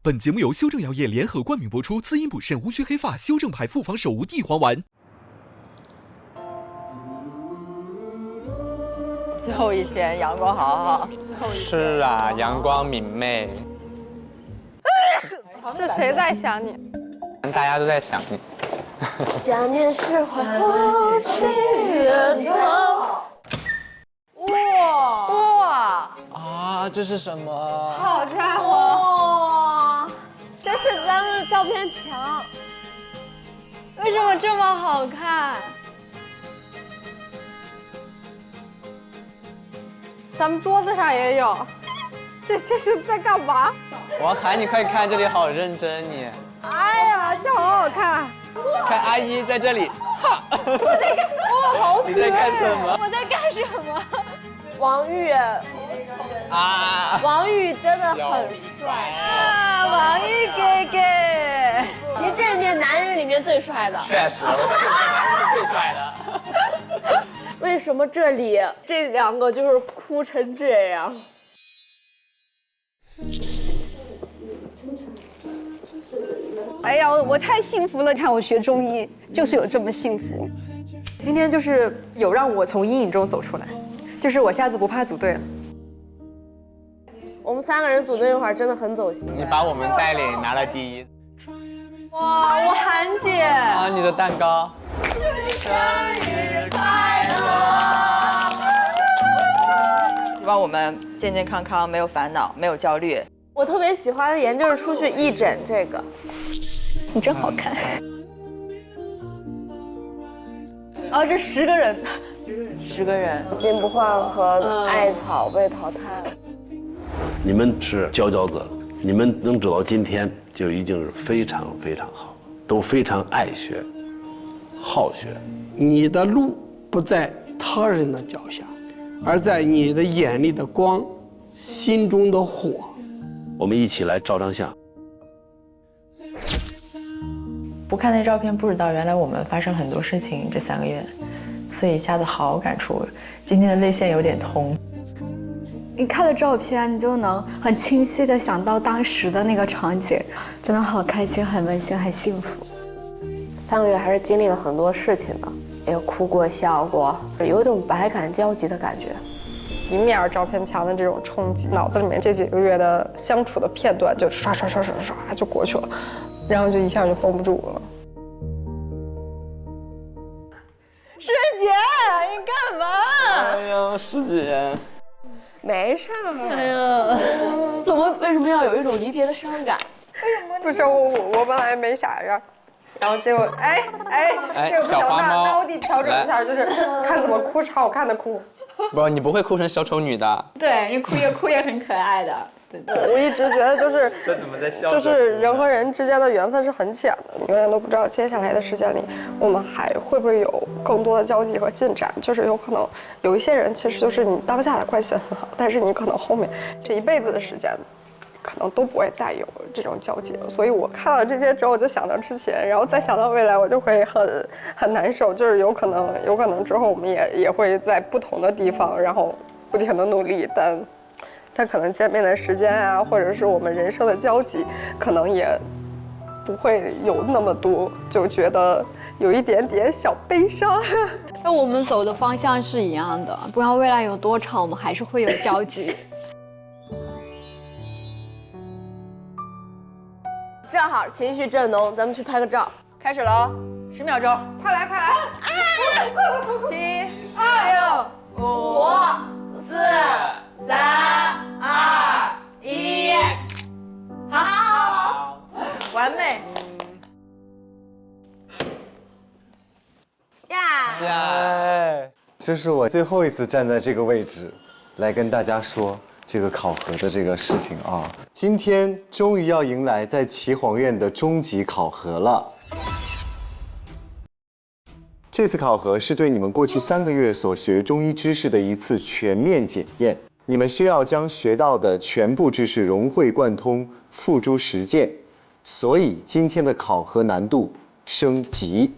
本节目由修正药业联合冠名播出，滋阴补肾、无须黑发、修正牌复方手无地黄丸。最后一天，阳光好好。是啊，阳光明媚。是谁在想你？大家都在想你。想念是会呼吸的痛。哇！啊，这是什么？好家伙！这是咱们的照片墙。为什么这么好看？咱们桌子上也有。这是在干嘛？王涵，你快看，这里好认真你。哎呀，这好好看。看阿姨在这里，哈！我在干，哇，好可爱！你在干什么？我在干什么？王宇啊！王宇真的很帅啊，王宇哥哥，您这里面男人里面最帅的。确实，我觉得他是最帅的。为什么这两个就是哭成这样？哎呀，我太幸福了！看我学中医，就是有这么幸福。今天就是有让我从阴影中走出来，就是我下次不怕组队了。我们3个人组队一会儿真的很走心。你把我们带领拿了第一。哇，我涵姐啊，你的蛋糕。生日快乐！希望我们健健康康，没有烦恼，没有焦虑。我特别喜欢的研究是出去义诊这个。你真好看。啊，这10个人，10个人，金不换和艾草被淘汰了。你们是佼佼者，你们能走到今天就已经是非常非常好，都非常爱学、好学。你的路不在他人的脚下，而在你的眼里的光，心中的火。我们一起来照张相。不看那照片，不知道原来我们发生很多事情这3个月，所以一下子好感触。今天的泪腺有点通。你看了照片，你就能很清晰的想到当时的那个场景，真的好开心、很温馨、很幸福。3个月还是经历了很多事情的，也有哭过、笑过，有一种百感交集的感觉。迎面而照片墙的这种冲击，脑子里面这几个月的相处的片段就刷就过去了，然后就一下就绷不住了。师姐，你干嘛？哎呀，师姐，没事儿。哎呀，为什么要有一种离别的伤感？不是我本来没啥呀，然后结果结果不行，那我得调整一下，就是看怎么哭是好看的哭。不，你不会哭成小丑女的。对，你哭也很可爱的。我一直觉得就是这怎么在笑？就是人和人之间的缘分是很浅的，你永远都不知道接下来的时间里我们还会不会有更多的交集和进展。就是有可能有一些人其实就是你当下的关系很好，但是你可能后面这一辈子的时间可能都不会再有这种交集了。所以我看到这些之后，我就想到之前，然后再想到未来，我就会很难受。就是有可能之后我们也会在不同的地方，然后不停的努力，但可能见面的时间啊，或者是我们人生的交集，可能也不会有那么多，就觉得有一点点小悲伤。那我们走的方向是一样的，不管未来有多长，我们还是会有交集。正好情绪正浓，咱们去拍个照。开始喽，10秒钟，快来！快7、6、5、4、3、2、1，好，完美。耶！这是我最后一次站在这个位置，来跟大家说这个考核的这个事情啊。今天终于要迎来在岐黄院的终极考核了。这次考核是对你们过去3个月所学中医知识的一次全面检验。你们需要将学到的全部知识融会贯通，付诸实践。所以今天的考核难度升级。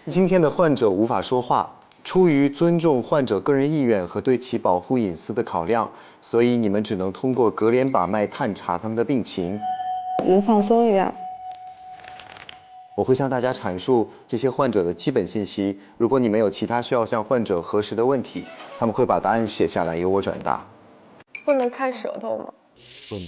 今天的患者无法说话，出于尊重患者个人意愿和对其保护隐私的考量，所以你们只能通过隔帘把脉探查他们的病情。放松一点。我会向大家阐述这些患者的基本信息。如果你们有其他需要向患者核实的问题，他们会把答案写下来，由我转达。不能看舌头吗？不能。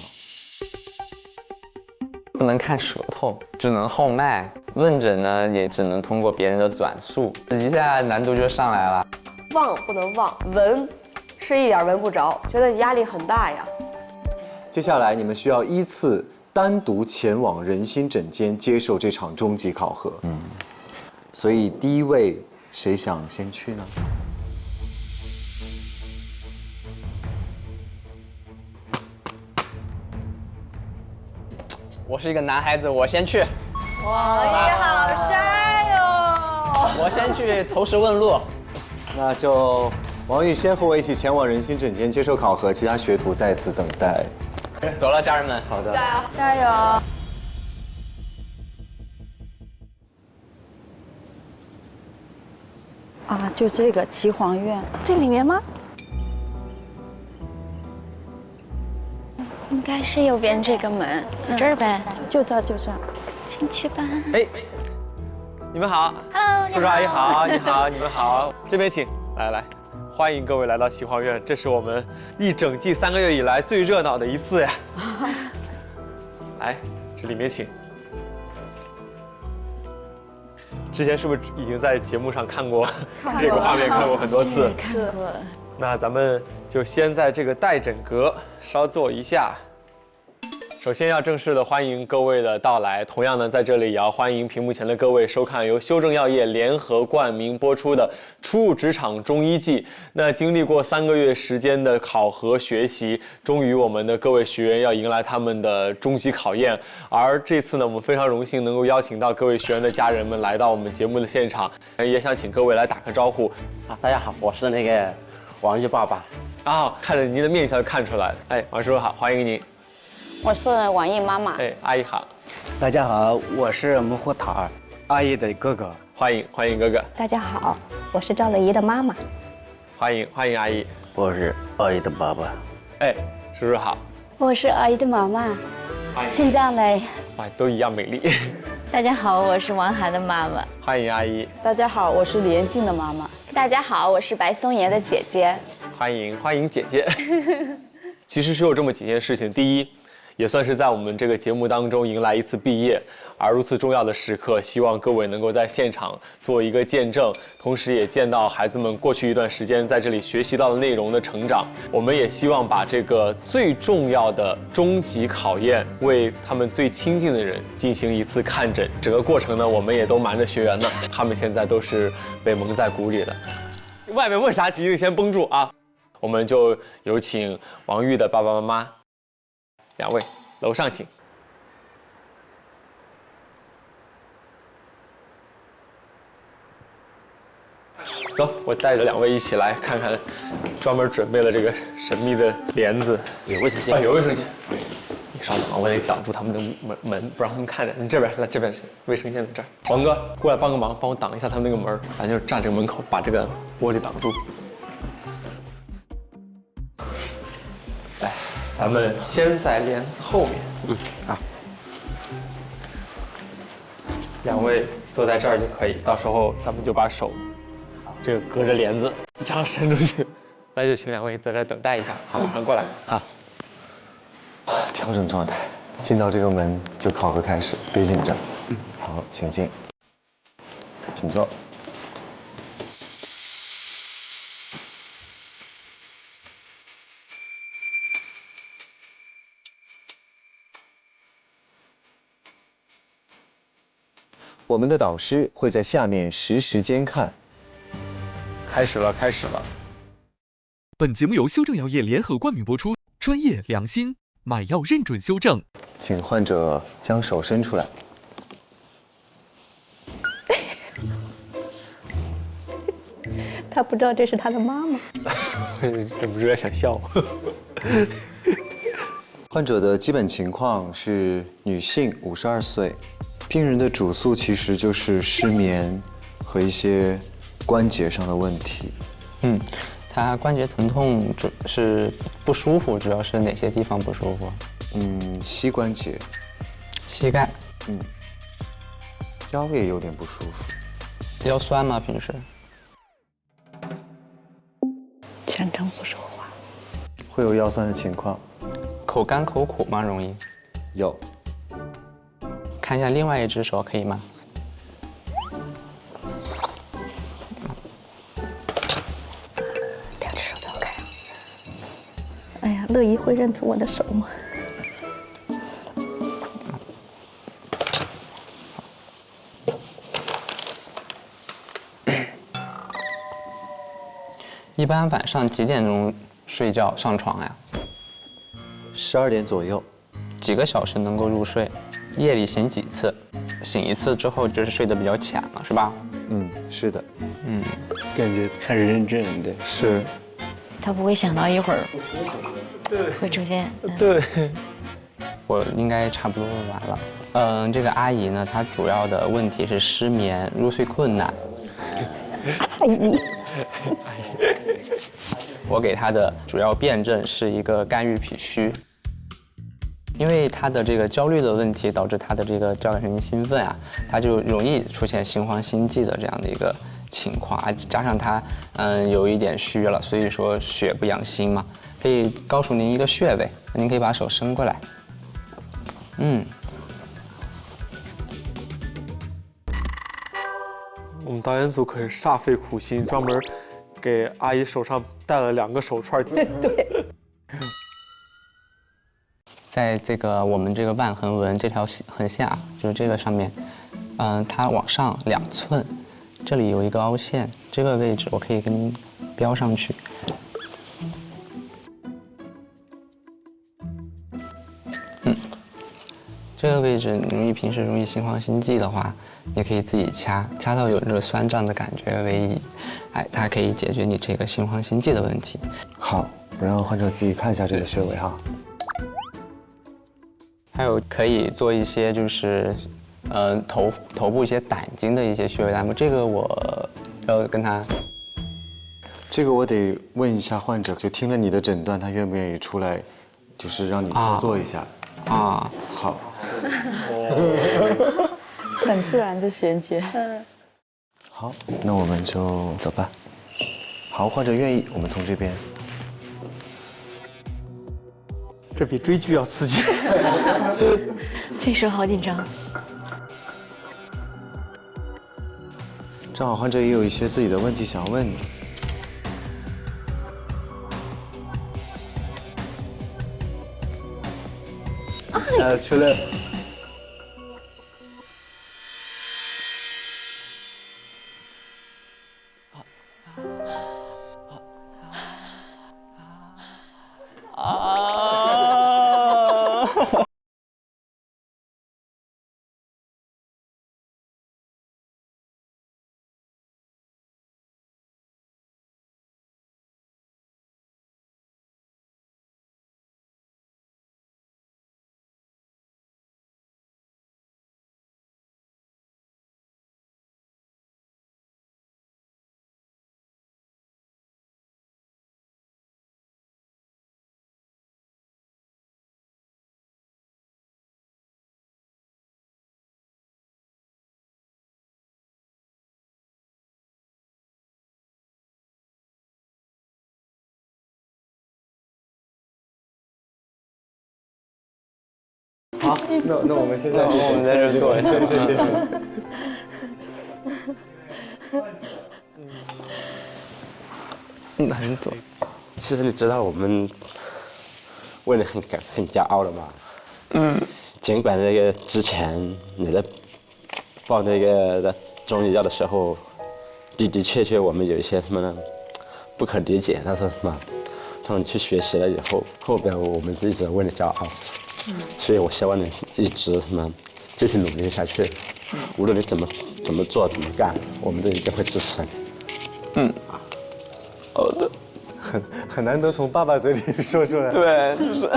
不能看舌头，只能号脉。问诊呢，也只能通过别人的转述，一下难度就上来了。望不能望，闻是一点闻不着，觉得压力很大呀。接下来你们需要依次单独前往仁心诊间接受这场终极考核。所以第一位谁想先去呢？我是一个男孩子，我先去。哇，你好帅哦！我先去投石问路。那就王宇先和我一起前往仁心诊间接受考核，其他学徒在此等待。走了，家人们。好的。加油！啊，就这个岐黄院，这里面吗？应该是右边这个门，这儿呗。就这儿，就这儿。进去吧。哎，你们好。Hello，叔叔阿姨好，你好，你们好，这边请。来，欢迎各位来到岐黄院，这是我们一整季3个月以来最热闹的一次呀。来，这里面请。之前是不是已经在节目上看过这个画面，看过很多次？看过。那咱们就先在这个待诊阁稍坐一下。首先要正式的欢迎各位的到来，同样呢，在这里也要欢迎屏幕前的各位收看由修正药业联合冠名播出的《初入职场中医记》。那经历过3个月时间的考核学习，终于我们的各位学员要迎来他们的终极考验。而这次呢，我们非常荣幸能够邀请到各位学员的家人们来到我们节目的现场，也想请各位来打个招呼。大家好，我是那个王玉爸爸。看着您的面相就看出来了。哎，王叔叔好，欢迎您。我是王毅妈妈。哎，阿姨好。大家好，我是木胡塔尔，阿姨的哥哥。欢迎哥哥。大家好，我是赵乐怡的妈妈。欢迎阿姨。我是阿姨的爸爸。哎，叔叔好。我是阿姨的妈妈。现在来。哇，都一样美丽。大家好，我是王涵的妈妈。欢迎阿姨。大家好，我是连静的妈妈。大家好，我是白松岩的姐姐。欢迎姐姐。其实是有这么几件事情，第一，也算是在我们这个节目当中迎来一次毕业，而如此重要的时刻，希望各位能够在现场做一个见证，同时也见到孩子们过去一段时间在这里学习到的内容的成长。我们也希望把这个最重要的终极考验，为他们最亲近的人进行一次看诊。整个过程呢，我们也都瞒着学员呢，他们现在都是被蒙在鼓里的。外面问啥急着先绷住啊！我们就有请王玉的爸爸妈妈2位楼上请。走，我带着2位一起来看看，专门准备了这个神秘的帘子。有卫生间。有卫生间。你稍等啊，我得挡住他们的门，不让他们看见。你这边来，这边卫生间在这儿。王哥，过来帮个忙，帮我挡一下他们那个门，咱就站这个门口，把这个玻璃挡住。来，咱们先在帘子后面。好。 2位坐在这儿就可以，到时候咱们就把手这个隔着帘子这样伸出去。那就请2位在这儿等待一下，好，马上过来。好。调整状态，进到这个门就考核开始，别紧张。好，请进，请坐。我们的导师会在下面实时监看。开始了。本节目由修正药业联合冠名播出，专业良心，买药认准修正。请患者将手伸出来。他不知道这是他的妈妈。忍不住想笑。患者的基本情况是女性，52岁。病人的主诉其实就是失眠和一些关节上的问题。他关节疼痛是不舒服，主要是哪些地方不舒服？膝关节。膝盖。腰也有点不舒服。腰酸吗？平时？全程不说话。会有腰酸的情况。口干口苦吗？容易。有。看一下另外一只手可以吗？两只手都要开。哎呀，乐怡会认出我的手吗？一般晚上几点钟睡觉上床呀？12点左右。几个小时能够入睡？夜里醒几次？醒一次之后就是睡得比较浅了，是吧？是的。感觉很认真的。是。他不会想到一会儿会出现。对。我应该差不多完了。这个阿姨呢，她主要的问题是失眠、入睡困难。阿姨。我给她的主要辩证是一个肝郁脾虚，因为她的这个焦虑的问题导致她的这个交感神经兴奋啊，她就容易出现心慌心悸的这样的一个情况啊，加上她有一点虚了，所以说血不养心嘛。可以告诉您一个穴位，您可以把手伸过来。我们导演组可是煞费苦心，专门给阿姨手上戴了2个手串。对。在这个我们这个腕横纹这条横线啊，就是这个上面，它往上2寸，这里有一个凹陷，这个位置我可以给您标上去。这个位置平时容易心慌心悸的话，你可以自己掐到有这个酸胀的感觉为宜，它可以解决你这个心慌心悸的问题。好，我让患者自己看一下这个穴位哈。还有可以做一些就是头部一些胆经的一些穴位按摩，这个我要跟他。这个我得问一下患者，就听了你的诊断，他愿不愿意出来，就是让你操作一下。好。很自然的衔接。好，那我们就走吧。好，患者愿意，我们从这边。这比追剧要刺激。这时候好紧张。正好患者也有一些自己的问题想要问你。出来。好，那我们现在我们在这坐一下。很走。其实你知道我们为了很骄傲的嘛。尽管那个之前你在报那个的中医药的时候，的确我们有一些什么呢不可理解，他说什么，他说你去学习了以后边我们一直为你骄傲。所以我希望你一直什么继续努力下去，无论你怎么做怎么干，我们都一定会支持你。好的。很难得从爸爸嘴里说出来。对，就是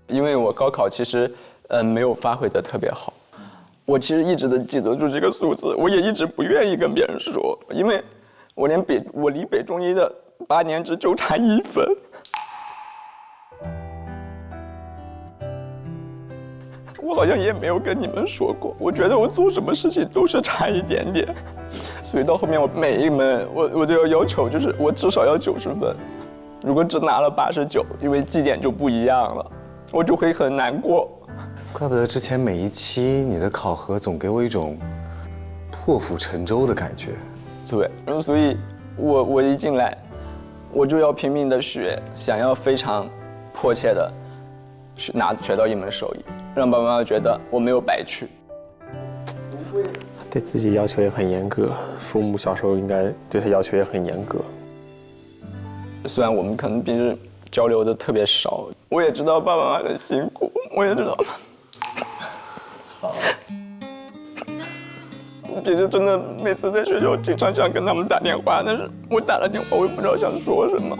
因为我高考其实没有发挥的特别好，我其实一直都记得住这个数字，我也一直不愿意跟别人说，因为我离北中医的8年制就差1分。我好像也没有跟你们说过。我觉得我做什么事情都是差一点点，所以到后面我每一门我都要求，就是我至少要90分。如果只拿了89，因为绩点就不一样了，我就会很难过。怪不得之前每一期你的考核总给我一种破釜沉舟的感觉。对，所以我一进来，我就要拼命的学，想要非常迫切的学到一门手艺，让爸爸妈妈觉得我没有白去。对自己要求也很严格，父母小时候应该对他要求也很严格。虽然我们可能平时交流的特别少，我也知道爸爸妈妈很辛苦，我也知道。平时真的每次在学校经常想跟他们打电话，但是我打了电话我也不知道想说什么。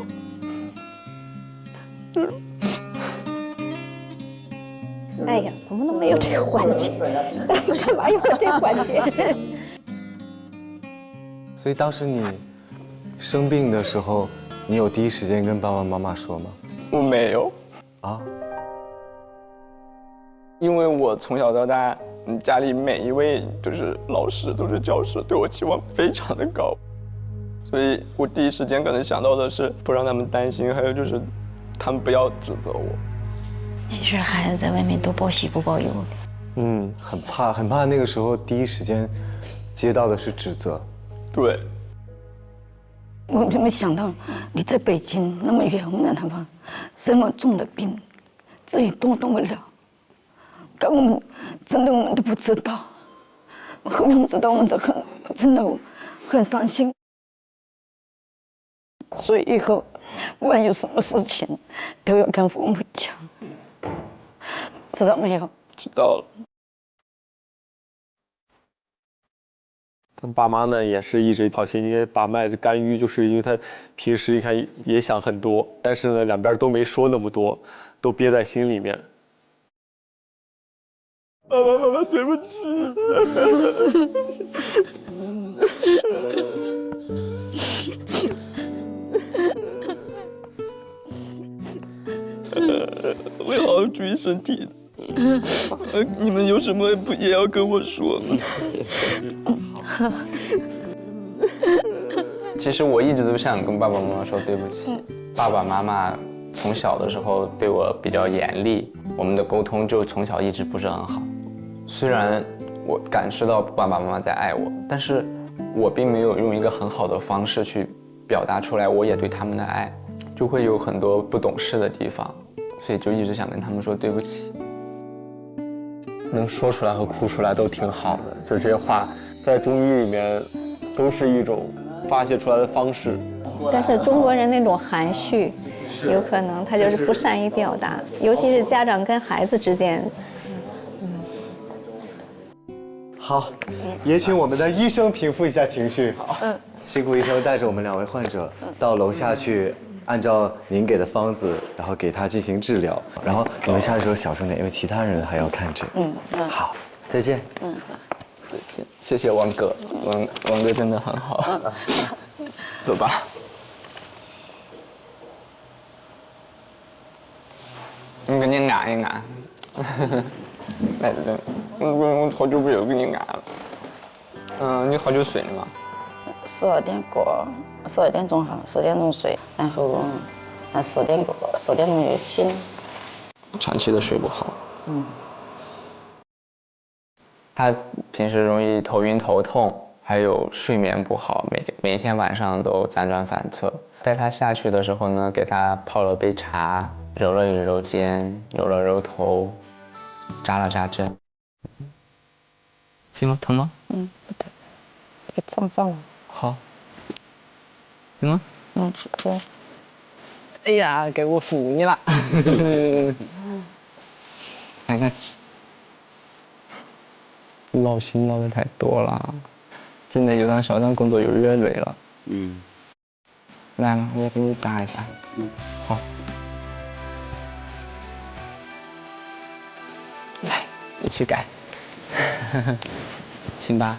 哎呀，我们都没有这个环节，为什么有这个环节？所以当时你生病的时候，你有第一时间跟爸爸妈妈说吗？我没有。啊？因为我从小到大，家里每一位就是老师都是教师，对我期望非常的高，所以我第一时间可能想到的是不让他们担心，还有就是他们不要指责我。其实孩子在外面都报喜不报忧的。很怕那个时候第一时间接到的是指责。对。我就没想到你在北京那么远，我们在南方生了重的病，自己动不了。但我们真的我们都不知道，后面知道我们都真的很伤心。所以以后不管有什么事情，都要跟父母讲，知道没有？知道了。他爸妈呢也是一直好心也把脉干预，就是因为他平时你看也想很多，但是呢两边都没说那么多，都憋在心里面。爸爸妈妈，对不起。我会好好注意身体的。你们有什么也要跟我说。其实我一直都想跟爸爸妈妈说对不起。爸爸妈妈从小的时候对我比较严厉，我们的沟通就从小一直不是很好。虽然我感受到爸爸妈妈在爱我，但是我并没有用一个很好的方式去表达出来我也对他们的爱，就会有很多不懂事的地方，所以就一直想跟他们说对不起。能说出来和哭出来都挺好的，就这些话在中医里面都是一种发泄出来的方式。但是中国人那种含蓄，有可能他就是不善于表达，尤其是家长跟孩子之间。好，也请我们的医生平复一下情绪。辛苦医生带着我们2位患者到楼下去，按照您给的方子，然后给他进行治疗。然后你们下去的时候小声点，因为其他人还要看诊。好，再见。谢谢王哥，王哥真的很好。走吧。你跟你按一按。来，我好久没有跟你按了。你好久睡了吗？12点过，12点钟好，10点钟睡，然后4点钟就醒。长期的睡不好。他平时容易头晕头痛，还有睡眠不好，每天晚上都辗转反侧。带他下去的时候呢，给他泡了杯茶，揉了揉肩，揉了揉头，扎了扎针。行吗？疼吗？不疼，给胀胀了。好。行吗？可以。哎呀，给我扶你了。看看。劳心劳的太多了，真的有段小段工作有越累了。来嘛，我给你扎一下。好。来，一起改。行吧。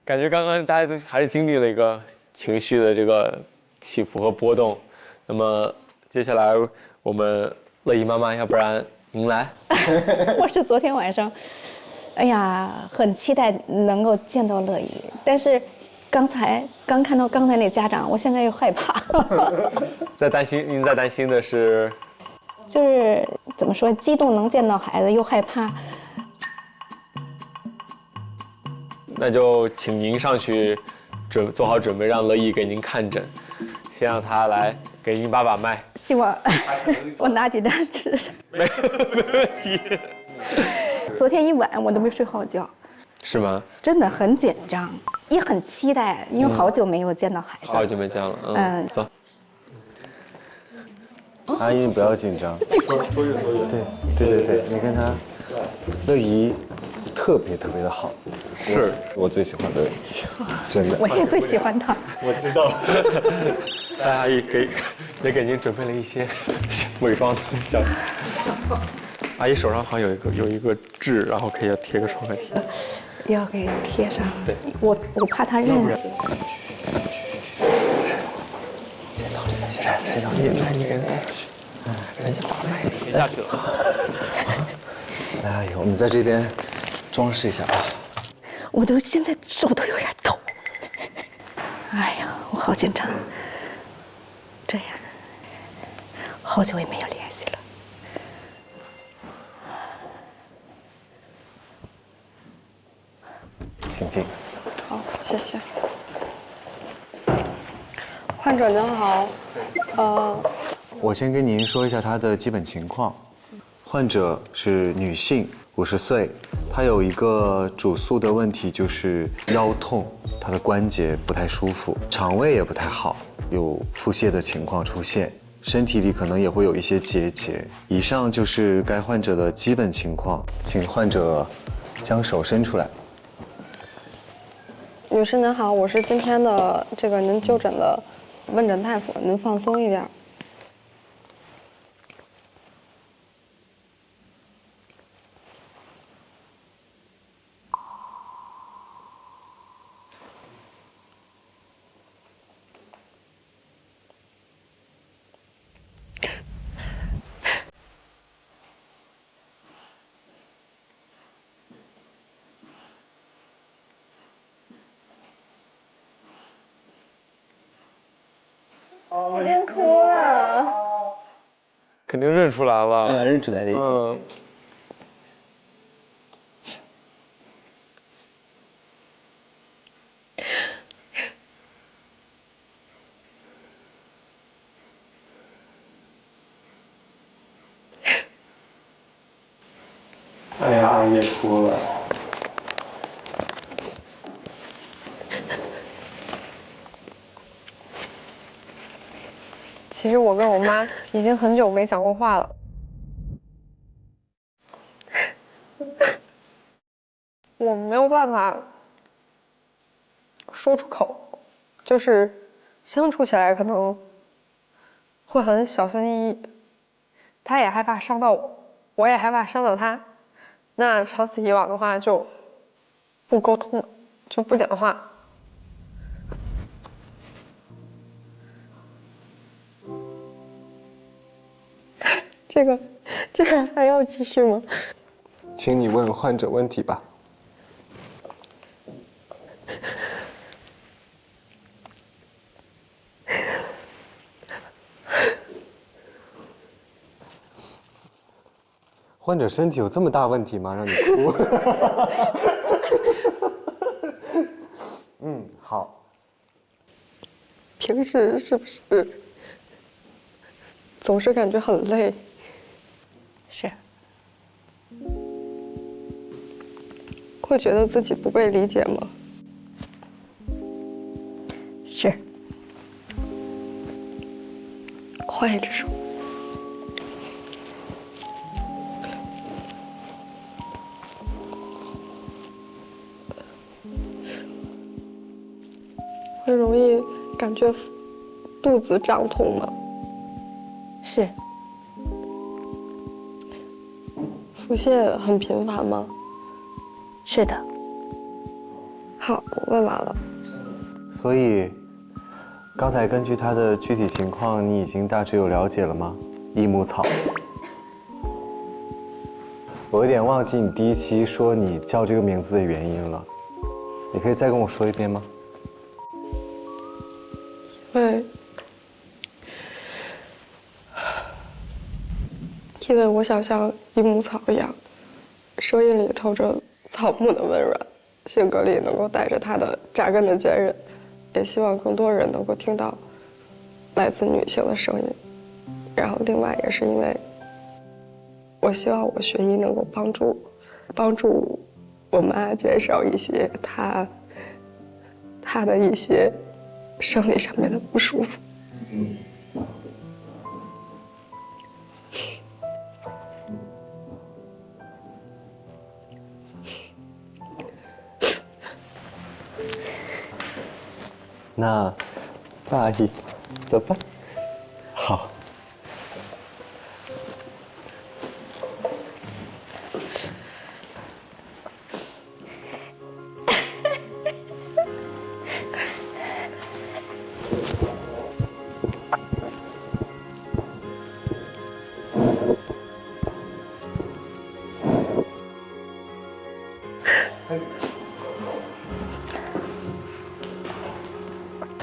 感觉刚刚大家都还是经历了一个情绪的这个起伏和波动。那么接下来我们乐怡妈妈，要不然您来。我是昨天晚上，哎呀，很期待能够见到乐怡，但是刚看到刚才那家长，我现在又害怕。您在担心的是？就是怎么说，激动能见到孩子，又害怕。那就请您上去做好准备，让乐怡给您看诊，先让他来给您把脉。希望我拿几张纸。没问题。昨天一晚我都没睡好觉。是吗？真的很紧张，也很期待，因为好久没有见到孩子。好久没见了。走。阿姨，你不要紧张。对，你跟他，乐怡特别的好，是我最喜欢乐怡，真的。我也最喜欢他。我知道。阿姨也给您准备了一些伪装的小。阿姨手上好像有一个痣，然后可以贴个创可贴。要给贴上。对。我怕他认。先到里面，你给人带出去，人家把脉贴下去了。来，阿姨，我们在这边装饰一下啊。我现在手都有点抖。哎呀，我好紧张。这样，好久也没有联系了。请进。好，谢谢。患者您好，我先跟您说一下她的基本情况。患者是女性，50岁，她有一个主诉的问题，就是腰痛，她的关节不太舒服，肠胃也不太好，有腹泻的情况出现，身体里可能也会有一些结节。以上就是该患者的基本情况，请患者将手伸出来。女士您好，我是今天的您就诊的问诊大夫，您放松一点。我先哭了。肯定认出来了。认出来的。哎呀，阿姨也哭了。其实我跟我妈已经很久没讲过话了。我没有办法说出口，就是相处起来可能会很小心翼翼。她也害怕伤到我，我也害怕伤到她。那长此以往的话，就不沟通了，就不讲话。这个还要继续吗？请你问患者问题吧。患者身体有这么大问题吗？让你哭？好。平时是不是总是感觉很累？是。会觉得自己不被理解吗？是。换一只手。会容易感觉肚子胀痛吗？是。腹泻很频繁吗？是的。好，我问完了。所以，刚才根据他的具体情况，你已经大致有了解了吗？益母草。我有点忘记你第一期说你叫这个名字的原因了，你可以再跟我说一遍吗？因为我想像益母草一样，声音里透着草木的温软，性格里能够带着它的扎根的坚韧，也希望更多人能够听到来自女性的声音。然后另外也是因为，我希望我学医能够帮助我妈减少一些她的一些生理上面的不舒服。那，大阿姨，怎么办？好。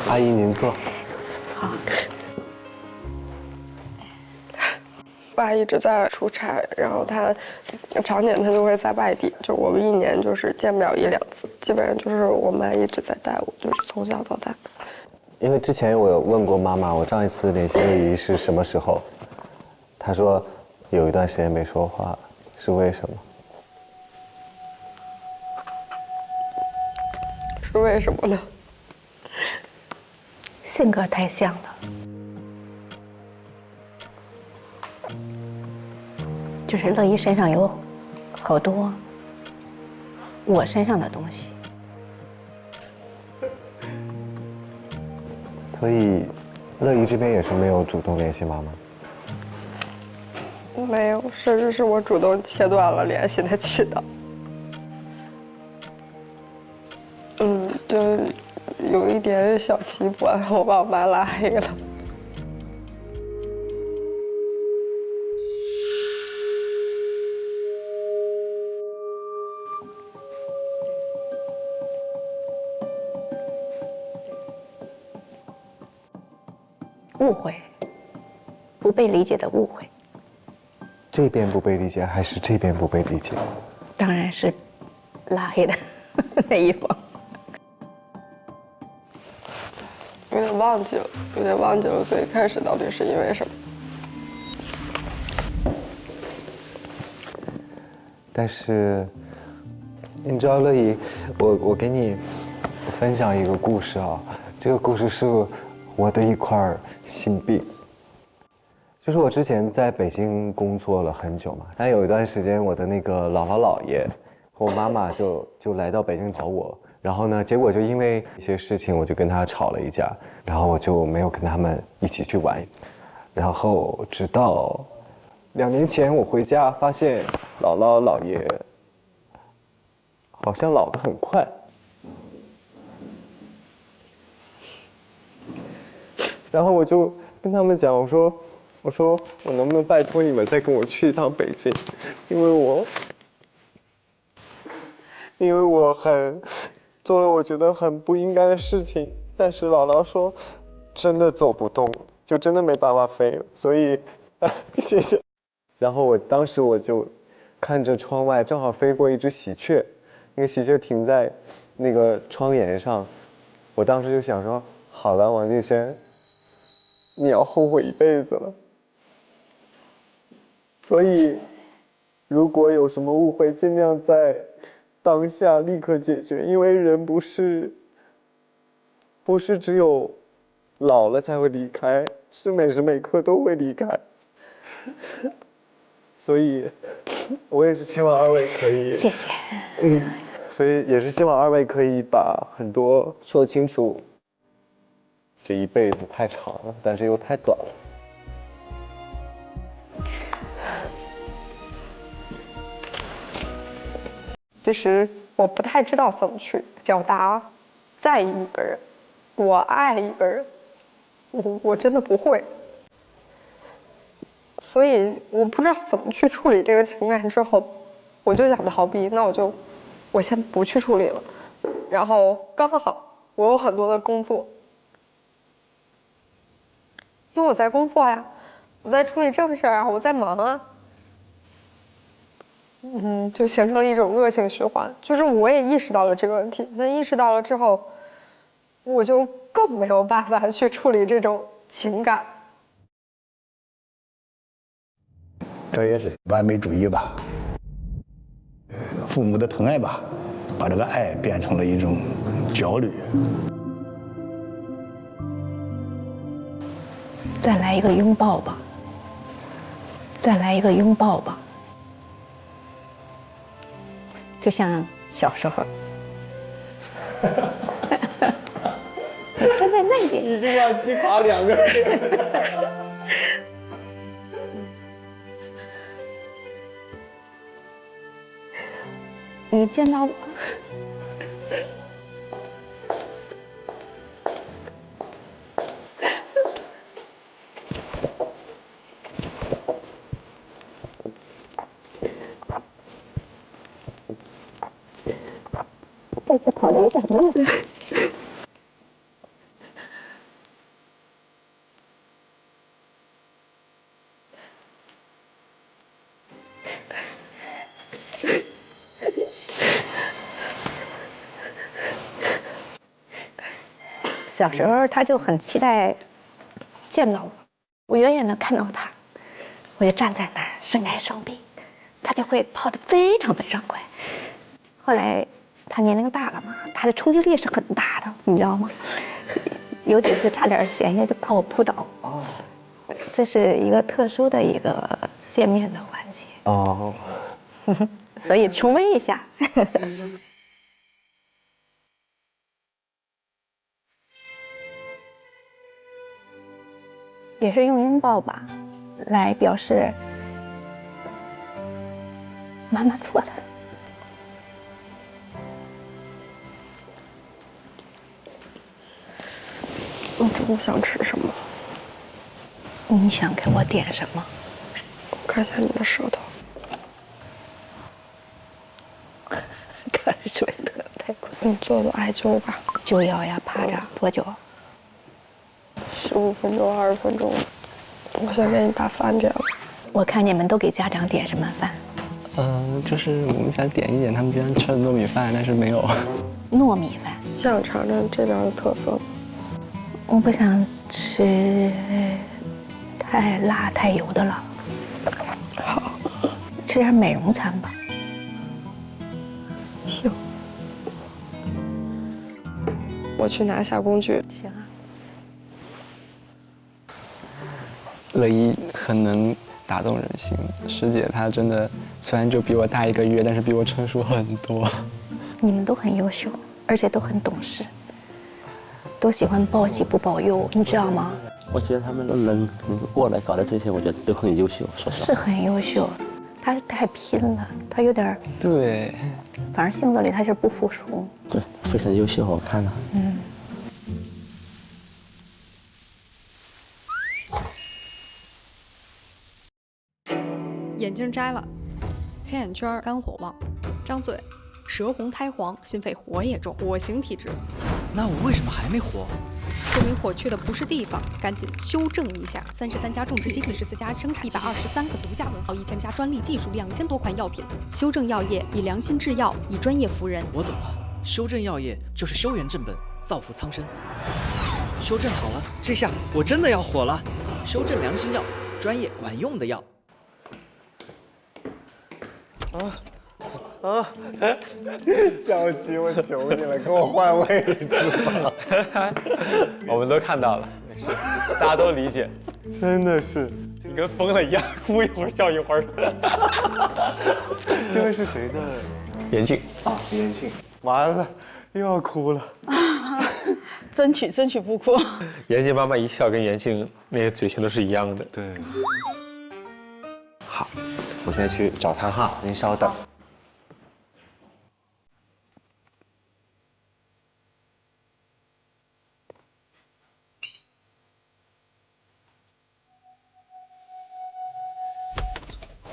阿姨，您坐。好。爸一直在出差，然后他常年他就会在外地，就我们一年就是见不了1、2次，基本上就是我妈一直在带我，就是从小到大。因为之前我有问过妈妈，我上一次联系乐怡是什么时候？她说有一段时间没说话，是为什么？是为什么呢？性格太像了，就是乐怡身上有好多我身上的东西，所以乐怡这边也是没有主动联系妈妈。没有，甚至是我主动切断了联系的渠道。就有一点小气不安，我把我妈拉黑了。误会，不被理解的误会。这边不被理解，还是这边不被理解？当然是拉黑的那一方。有点忘记了最开始到底是因为什么。但是，你知道乐怡，我给你分享一个故事啊，这个故事是我的一块心病。就是我之前在北京工作了很久嘛，但有一段时间我的那个姥姥姥爷和我妈妈就来到北京找我。然后呢，结果就因为一些事情，我就跟他吵了一架，然后我就没有跟他们一起去玩。然后直到2年前我回家，发现姥姥姥爷好像老得很快。然后我就跟他们讲，我说我能不能拜托你们再跟我去一趟北京，因为我做了我觉得很不应该的事情，但是姥姥说真的走不动，就真的没办法飞了，所以谢谢。然后当时我就看着窗外，正好飞过一只喜鹊，那个喜鹊停在那个窗沿上，我当时就想说，好了，王敬轩，你要后悔一辈子了。所以如果有什么误会，尽量在当下立刻解决，因为人不是只有老了才会离开，是每时每刻都会离开。所以，我也是希望2位可以，谢谢。所以也是希望2位可以把很多说清楚。这一辈子太长了，但是又太短了。其实我不太知道怎么去表达在意一个人，我爱一个人，我真的不会，所以我不知道怎么去处理这个情感之后，我就想逃避，那我先不去处理了。然后刚好我有很多的工作，因为我在工作呀，我在处理正事啊，我在忙啊。就形成了一种恶性循环。就是我也意识到了这个问题，那意识到了之后，我就更没有办法去处理这种情感。这也是完美主义吧，父母的疼爱吧，把这个爱变成了一种焦虑。再来一个拥抱吧，再来一个拥抱吧。就像小时候，站在那里，一定要击垮2个人。你见到我，这是跑得赶路的。小时候他就很期待见到我，我远远的看到他，我就站在那儿伸开双臂，他就会跑得非常非常快。后来他年龄大了嘛，他的冲击力是很大的，你知道吗？有几次差点险些就把我扑倒。这是一个特殊的一个见面的环节。哦，所以重温一下。也是用拥抱吧，来表示妈妈错了。我中午想吃什么？你想给我点什么？我看一下你的舌头。开水的太快。你做艾灸吧。灸药呀，趴着多久？15分钟、20分钟。我先给你把饭点了。我看你们都给家长点什么饭？就是我们想点一点他们经常吃的糯米饭，但是没有。糯米饭。想尝尝这边的特色。我不想吃太辣太油的了。好，吃点美容餐吧。行。我去拿下工具。行啊。乐一很能打动人心，师姐她真的虽然就比我大1个月，但是比我成熟很多。你们都很优秀，而且都很懂事，都喜欢报喜不报忧，你知道吗？我觉得他们能过来搞的这些，我觉得都很优秀，说实话。是很优秀，他是太拼了，他有点对，反正性格里他是不服输。对，非常优秀，我看了。眼镜摘了，黑眼圈，肝火旺，张嘴，舌红苔黄，心肺火也重，火型体质。那我为什么还没火？说明火去的不是地方，赶紧修正一下。33家种植机，44家生产，123个独家文号，1000家专利技术，2000多款药品。修正药业以良心制药，以专业服人。我懂了，修正药业就是修缘正本，造福苍生。修正好了，这下我真的要火了。修正良心药，专业管用的药。小吉，我求你了，给我换位置吧。我们都看到了，没事，大家都理解。真的是，你跟疯了一样，哭一会儿笑一会儿。这位是谁的？严静啊，严静。完了，又要哭了。争取不哭。严静妈妈一笑，跟严静那个嘴型都是一样的。对。好，我现在去找他哈，您稍等。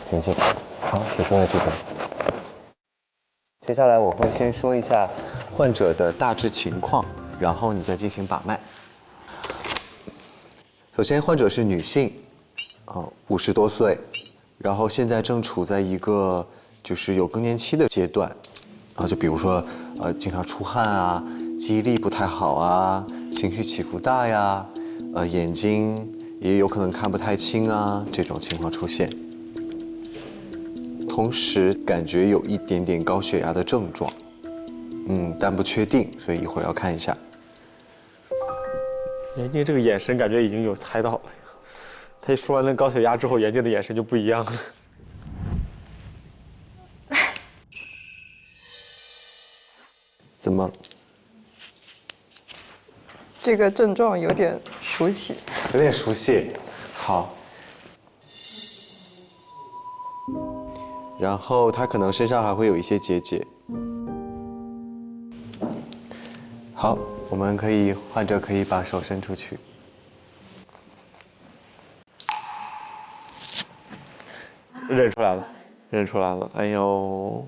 挺紧。好，请坐在这边。接下来我会先说一下患者的大致情况，然后你再进行把脉。首先，患者是女性，50多岁，然后现在正处在一个就是有更年期的阶段，就比如说经常出汗啊，记忆力不太好啊，情绪起伏大呀，眼睛也有可能看不太清啊，这种情况出现。同时感觉有一点点高血压的症状，但不确定，所以一会儿要看一下。严静这个眼神感觉已经有猜到了，他一说完那高血压之后，严静的眼神就不一样了。怎么？这个症状有点熟悉。有点熟悉。好。然后他可能身上还会有一些结节。好，我们患者可以把手伸出去。认出来了，认出来了，哎呦！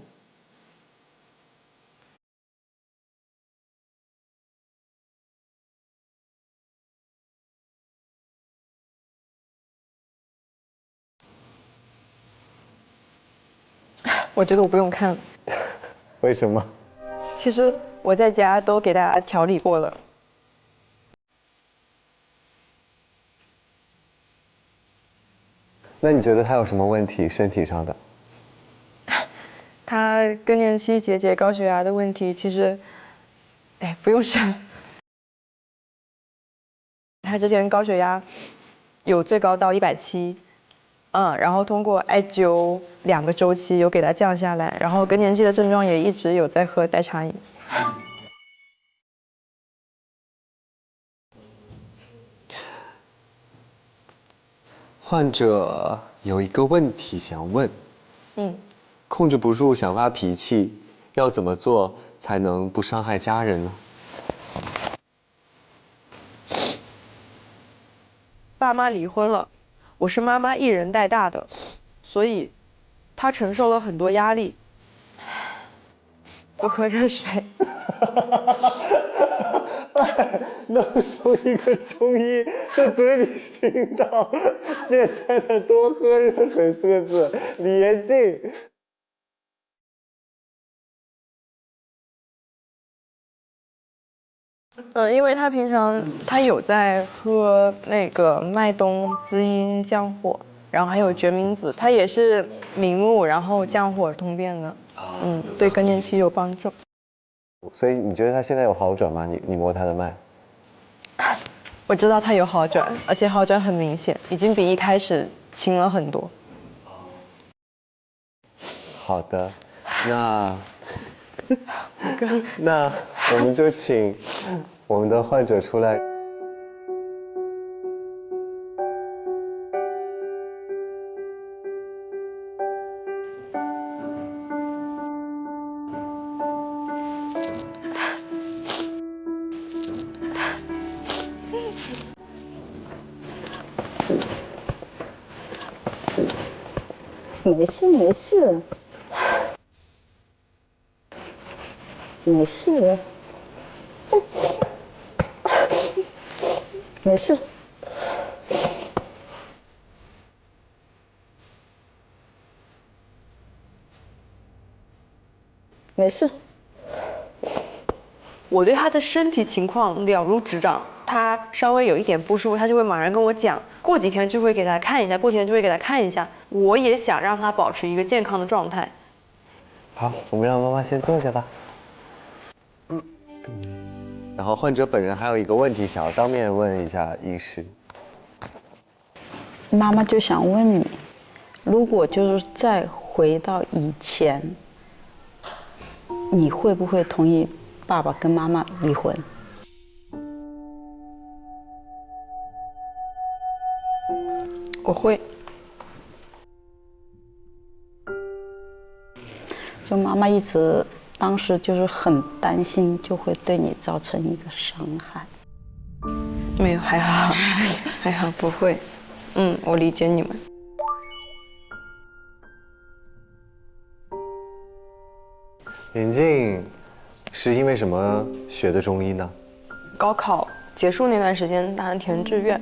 我觉得我不用看。为什么？其实我在家都给大家调理过了。那你觉得他有什么问题？身体上的？他更年期结节、高血压的问题，其实，不用想。他之前高血压有最高到170，然后通过艾灸2个周期有给他降下来，然后更年期的症状也一直有在喝代茶饮。患者有一个问题想问，控制不住想发脾气，要怎么做才能不伤害家人呢？爸妈离婚了，我是妈妈一人带大的，所以她承受了很多压力。我喝热水。弄出一个中医在嘴里听到现在的多喝热水4个字，李延静。因为他平常有在喝那个麦冬滋阴降火，然后还有决明子，它也是明目，然后降火通便的，对更年期有帮助。所以你觉得他现在有好转吗？你摸他的脉？我知道他有好转，而且好转很明显，已经比一开始轻了很多。好的，那我们就请我们的患者出来。没事没事，没事，没事。没事。我对他的身体情况了如指掌，他稍微有一点不舒服，他就会马上跟我讲，过几天就会给他看一下，过几天就会给他看一下。我也想让他保持一个健康的状态。好，我们让妈妈先坐下吧。然后患者本人还有一个问题想要当面问一下医师。妈妈就想问你，如果就是再回到以前，你会不会同意爸爸跟妈妈离婚？我会。就妈妈一直当时就是很担心，就会对你造成一个伤害。没有，还好，还好不会。我理解你们。眼镜是因为什么学的中医呢？高考结束那段时间，打算填志愿，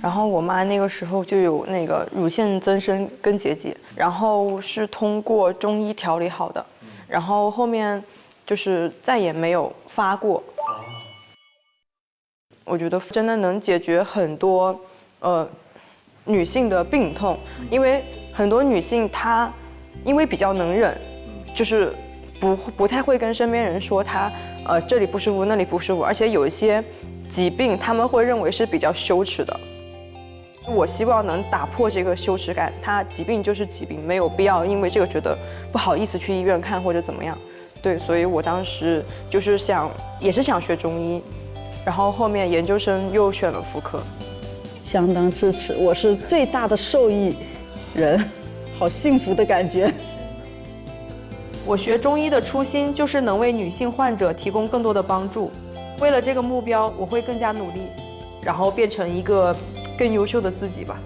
然后我妈那个时候就有那个乳腺增生跟结节，然后是通过中医调理好的，然后后面就是再也没有发过。我觉得真的能解决很多女性的病痛，因为很多女性她因为比较能忍，就是不太会跟身边人说她这里不舒服那里不舒服，而且有一些疾病他们会认为是比较羞耻的。我希望能打破这个羞耻感，它疾病就是疾病，没有必要因为这个觉得不好意思去医院看或者怎么样。对，所以我当时就是也是想学中医，然后后面研究生又选了妇科。相当支持，我是最大的受益人，好幸福的感觉。我学中医的初心就是能为女性患者提供更多的帮助，为了这个目标，我会更加努力，然后变成一个更优秀的自己吧。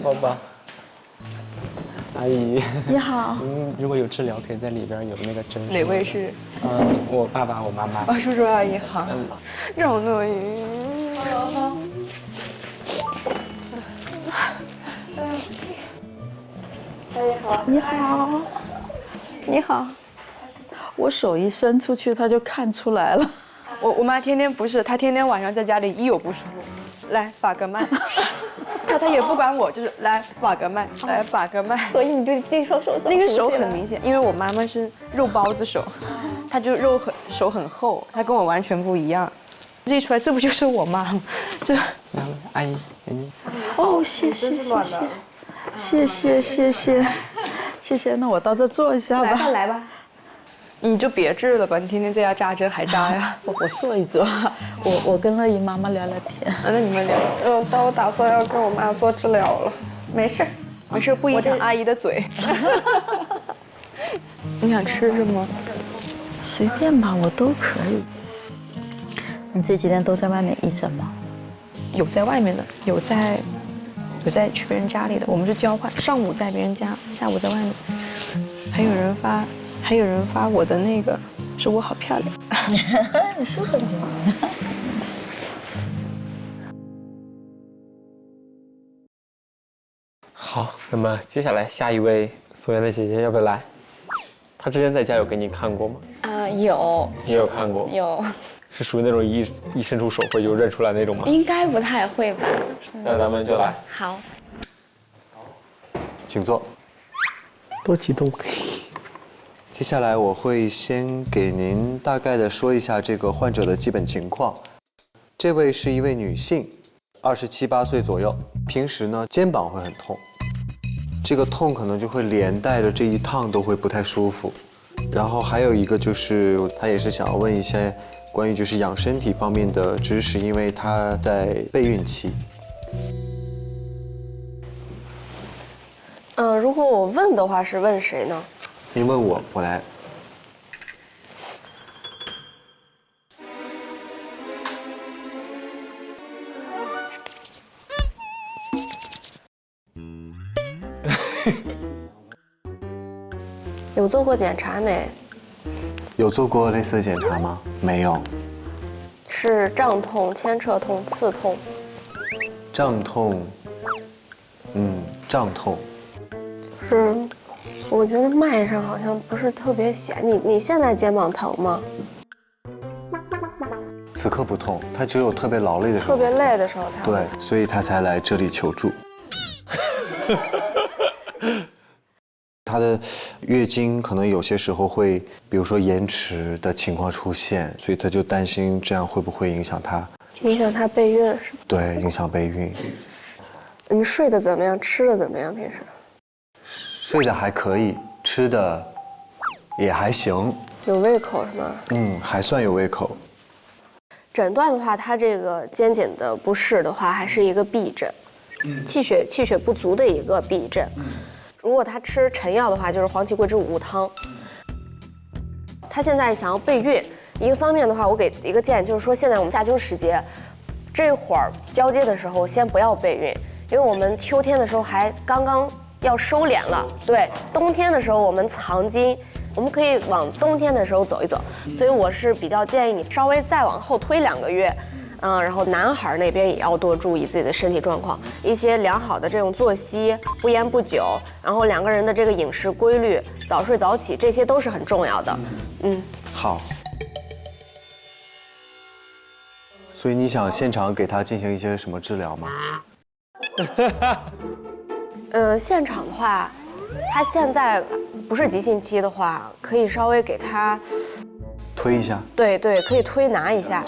抱抱。阿姨，你好。如果有治疗，可以在里边有那个针。哪位是？我爸爸，我妈妈。叔叔阿姨好。让乐云。你好，你好。我手一伸出去，他就看出来了。我妈天天不是，她天天晚上在家里一有不舒服，来把个脉。他也不管我，就是来把个脉，来把个脉。所以你对那双手那个手很明显，因为我妈妈是肉包子手，她就手很厚，她跟我完全不一样。这一出来，这不就是我妈吗？这阿姨，眼睛。哦，谢谢。那我到这坐一下吧。来吧。你就别治了吧，你天天在家扎针还扎呀。我坐一坐，我跟乐怡妈妈聊聊天。那你们聊。但我打算要跟我妈做治疗了。没事，不影响阿姨的嘴。你想吃什么？随便吧，我都可以。你这几天都在外面义诊吗？有在外面的，有在去别人家里的，我们是交换，上午在别人家，下午在外面。还有人发我的那个，说我好漂亮。你是很漂亮。好，那么接下来下一位宋妍的姐姐要不要来？她之前在家有给你看过吗？有。也有看过。有。是属于那种一伸出手会就认出来那种吗？应该不太会吧。那咱们就来。好。请坐。多激动。接下来我会先给您大概的说一下这个患者的基本情况。这位是一位女性，27、28岁左右，平时呢肩膀会很痛，这个痛可能就会连带着这一趟都会不太舒服。然后还有一个就是她也是想要问一些关于就是养身体方面的知识，因为她在备孕期。如果我问的话，是问谁呢？您问我，我来。有做过检查没？有做过类似的检查吗？没有。是胀痛、牵扯痛、刺痛。胀痛，胀痛。是。我觉得脉上好像不是特别显。你现在肩膀疼吗？此刻不痛，他只有特别劳累的时候，特别累的时候才会对，所以他才来这里求助。他的月经可能有些时候会，比如说延迟的情况出现，所以他就担心这样会不会影响他？影响他备孕是吧？对，影响备孕。你睡得怎么样？吃的怎么样？平时？睡得还可以，吃的也还行。有胃口是吗？还算有胃口。诊断的话，他这个肩颈的不适的话，还是一个痹症，气血不足的一个痹症。如果他吃陈药的话，就是黄芪桂枝五物汤。他现在想要备孕，一个方面的话，我给一个建议，就是说现在我们夏秋时节，这会儿交接的时候先不要备孕，因为我们秋天的时候还刚刚要收敛了，对，冬天的时候我们藏精，我们可以往冬天的时候走一走，所以我是比较建议你稍微再往后推2个月。然后男孩那边也要多注意自己的身体状况，一些良好的这种作息，不烟不酒，然后2个人的这个饮食规律，早睡早起，这些都是很重要的。好。所以你想现场给他进行一些什么治疗吗？现场的话，他现在不是急性期的话，可以稍微给他推一下。对，可以推拿一下。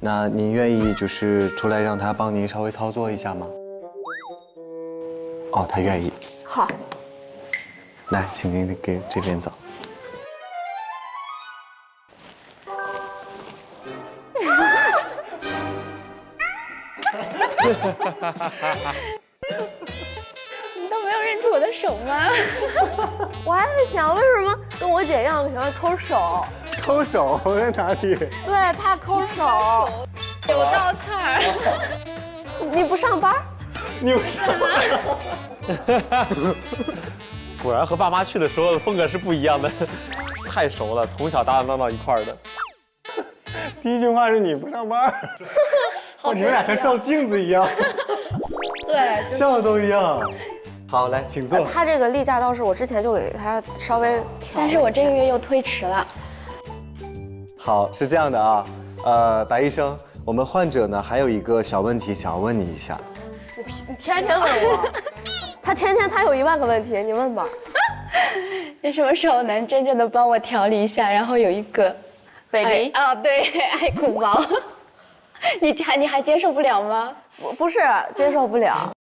那您愿意就是出来让他帮您稍微操作一下吗？哦，他愿意。好。来，请您给这边走。你都没有认出我的手吗？我还在想，为什么跟我姐一样喜欢抠手？抠手在哪里？对他抠手，有道刺儿。你不上班？你不上班？果然和爸妈去的时候风格是不一样的，太熟了，从小打打闹闹一块儿的。第一句话是你不上班，哦，你们俩像照镜子一样，对，笑的都一样。好，来，请坐。他这个例假倒是我之前就给他稍微调，但是我这个月又推迟了。好，是这样的啊，白医生，我们患者呢还有一个小问题想要问你一下。你天天问我，他有10000个问题，你问吧。你什么时候能真正的帮我调理一下，然后有一个 baby？ 对，爱哭包。你还接受不了吗？不是接受不了。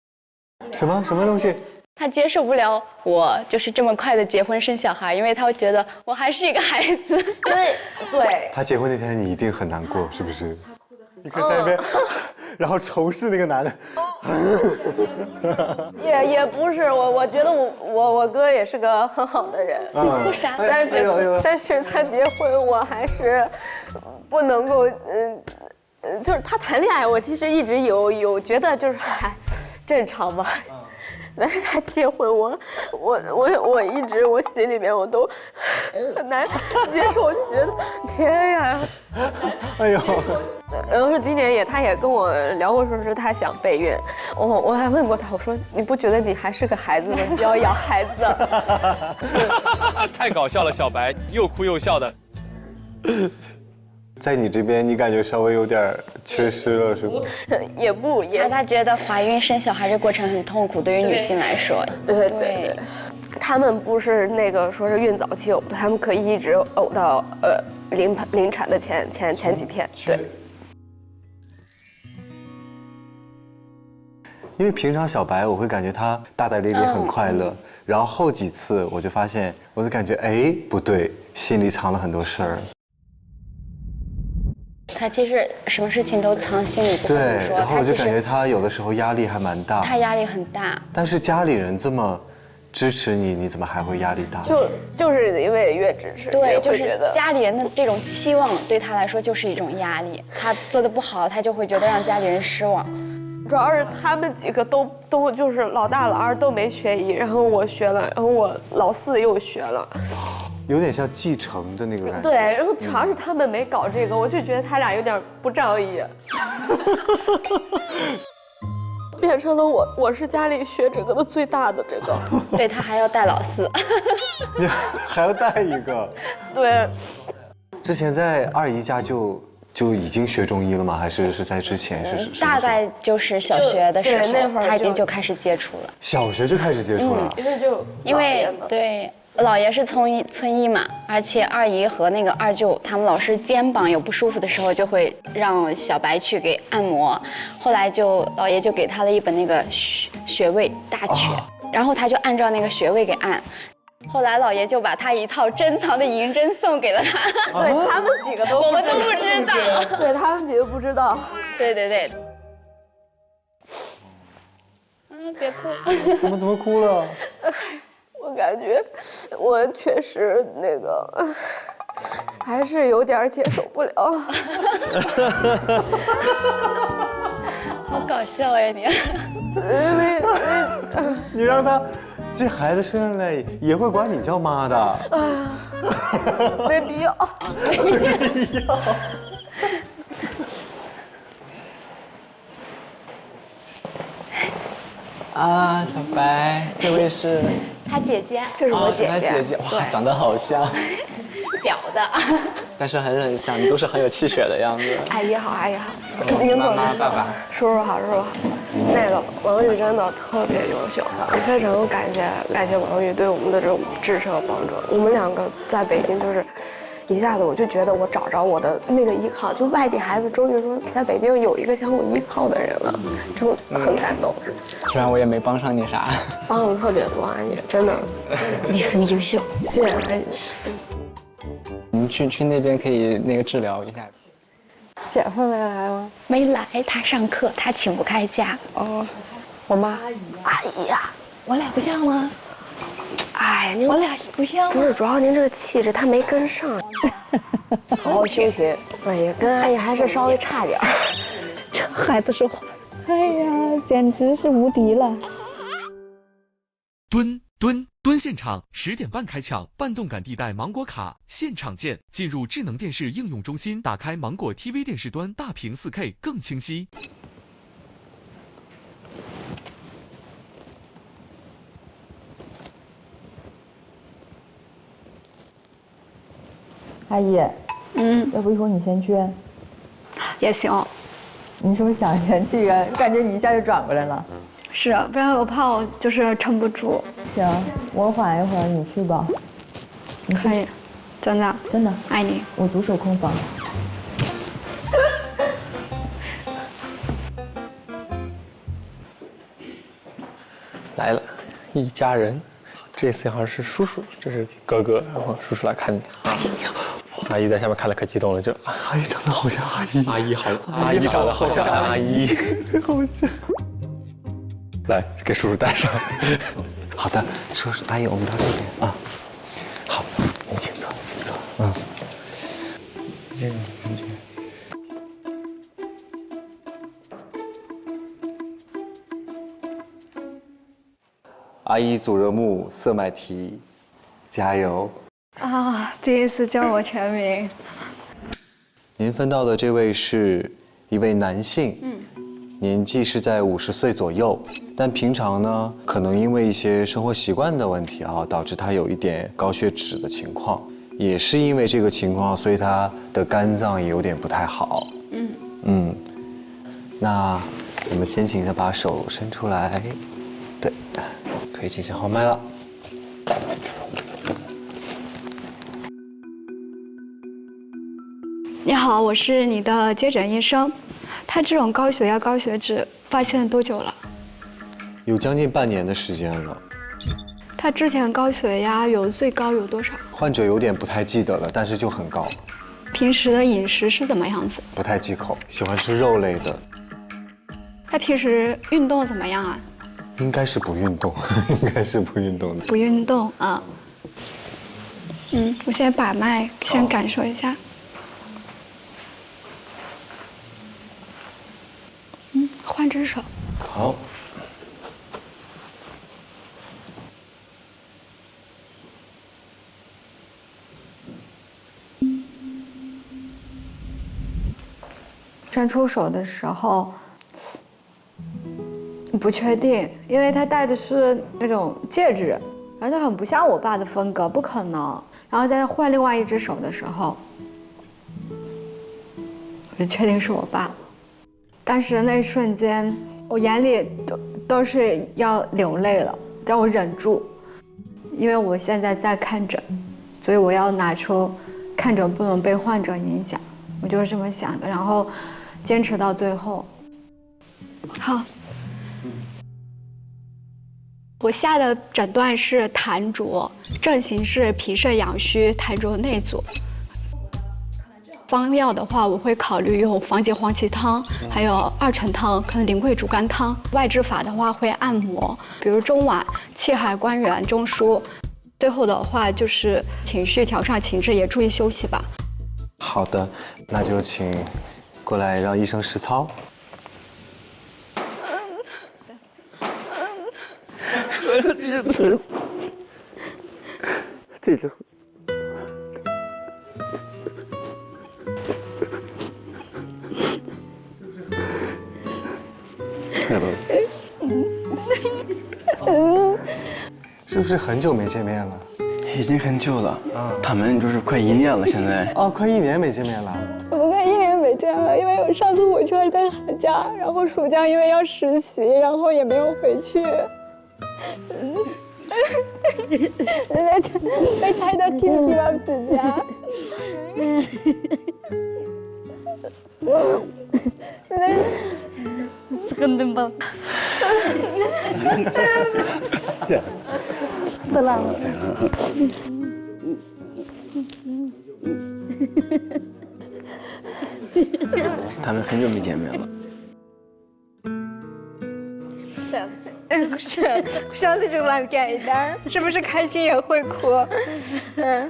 什么东西？他接受不了我就是这么快的结婚生小孩，因为他会觉得我还是一个孩子。因为对他结婚那天你一定很难过，是不是？你可以在那边，然后仇视那个男的。也不是，我觉得我哥也是个很好的人。你哭啥？但是他结婚我还是不能够，就是他谈恋爱我其实一直有觉得就是正常吧。但是他结婚，我一直我心里面我都很难接受，我就觉得天呀，哎呦！然后是今年他也跟我聊过，说是他想备孕，我还问过他，我说你不觉得你还是个孩子吗？你不要养孩子。太搞笑了，小白又哭又笑的。在你这边，你感觉稍微有点缺失了，是不？也不。他觉得怀孕生小孩这过程很痛苦，对于女性来说。对。他们不是那个说是孕早期呕吐，他们可以一直呕到临产的前几天。对。因为平常小白我会感觉他大大咧咧很快乐，然后后几次我就发现，我就感觉不对，心里藏了很多事儿。他其实什么事情都藏心里不跟你说，然后我就感觉他有的时候压力还蛮大。他压力很大，但是家里人这么支持你，你怎么还会压力大？就是因为越支持，对，就是家里人的这种期望对他来说就是一种压力。他做的不好，他就会觉得让家里人失望。主要是他们几个都就是老大老二都没学医，然后我学了，然后我老四又学了。有点像继承的那个感觉。对，然后主要是他们没搞这个，我就觉得他俩有点不仗义，变成了我是家里学这个的最大的这个。对，他还要带老四，你还要带一个。对。之前在二姨家就已经学中医了吗？还是在之前是？大概就是小学的时候，那会儿他已经就开始接触了。小学就开始接触了，因为对。姥爷是村医嘛，而且二姨和那个二舅他们老是肩膀有不舒服的时候，就会让小白去给按摩。后来姥爷就给他了一本那个穴位大全，然后他就按照那个穴位给按。后来姥爷就把他一套珍藏的银针送给了他。对他们几个都我们都不知道，对他们几个不知道。对。别哭。怎么哭了？我感觉我确实那个还是有点接受不了。好搞笑呀你！你让他，这孩子生下来也会管你叫妈的。没必要。没必要。啊，小白，这位是他姐姐，这是我姐姐。他姐姐，哇，长得好像。表的。但是还是很像，都是很有气血的样子。阿姨好，阿姨好。您坐。妈妈、爸爸。叔叔好，叔叔好。那个王宇真的特别优秀，非常感谢王宇对我们的这种支持和帮助。我们两个在北京就是。一下子我就觉得我找着我的那个依靠，就外地孩子终于说在北京有一个相互依靠的人了，就很感动。虽然我也没帮上你啥，帮我特别多，阿姨真的，你很优秀，谢谢阿姨。你去那边可以那个治疗一下。姐夫没来吗？没来，他上课，他请不开假。哦，我妈，阿姨呀，我俩不像吗？哎，我俩不像。不是，主要您这个气质他没跟上，好好休息。对，跟阿姨还是稍微差点儿。这孩子说话，哎呀，简直是无敌了。蹲现场10点半开抢半动感地带芒果卡，现场见！进入智能电视应用中心，打开芒果 TV 电视端，大屏4K 更清晰。阿姨，要不一会儿你先去？也行。你是不是想先去啊？感觉你一下就转过来了。是，不然我怕我就是撑不住。行，我缓一会儿，你去吧。可以，真的，真的爱你。我独守空房。来了，一家人。这次好像是叔叔，这是哥哥，然后叔叔来看你。阿姨在下面看了可激动了，就阿姨长得好像阿姨，阿姨好，阿姨长得好像阿姨，好像。来，给叔叔戴上。好的，叔叔阿姨，我们到这边啊。好，你请坐，请坐。这个感觉。阿姨祖热木色麦提，加油！啊，第一次叫我全名。您分到的这位是一位男性，年纪是在50岁左右，但平常呢，可能因为一些生活习惯的问题啊，导致他有一点高血脂的情况，也是因为这个情况，所以他的肝脏也有点不太好。那我们先请他把手伸出来，对，可以进行号脉了。你好，我是你的接诊医生。他这种高血压、高血脂发现多久了？有将近半年的时间了。他之前高血压最高有多少？患者有点不太记得了，但是就很高。平时的饮食是怎么样子？不太忌口，喜欢吃肉类的。他平时运动怎么样啊？应该是不运动，应该是不运动的。不运动啊。我先把脉，先感受一下。换只手。好。伸出手的时候，不确定，因为他戴的是那种戒指，而且很不像我爸的风格，不可能。然后在换另外一只手的时候，我就确定是我爸了。但是那一瞬间，我眼里都是要流泪了，但我忍住，因为我现在在看诊，所以我要拿出看诊不能被患者影响，我就是这么想的，然后坚持到最后。好，我下的诊断是痰浊，症型是脾肾阳虚，痰浊内阻。方药的话，我会考虑用防结黄芪汤，还有2陈汤，可能苓桂竹甘汤。外治法的话会按摩，比如中脘、气海、关元、中枢。最后的话就是情绪调上情志，也注意休息吧。好的，那就请过来让医生实操。这是。是不是很久没见面了？已经很久了，他们就是快1年了，现在。哦，快1年没见面了。我们快1年没见了，因为我上次回去还是在寒假，然后暑假因为要实习，然后也没有回去。왜 차에다 키우기 없으냐? Sıkındım bak. Selam. 他们很久没见面了。上次就来给的，是不是开心也会哭？对，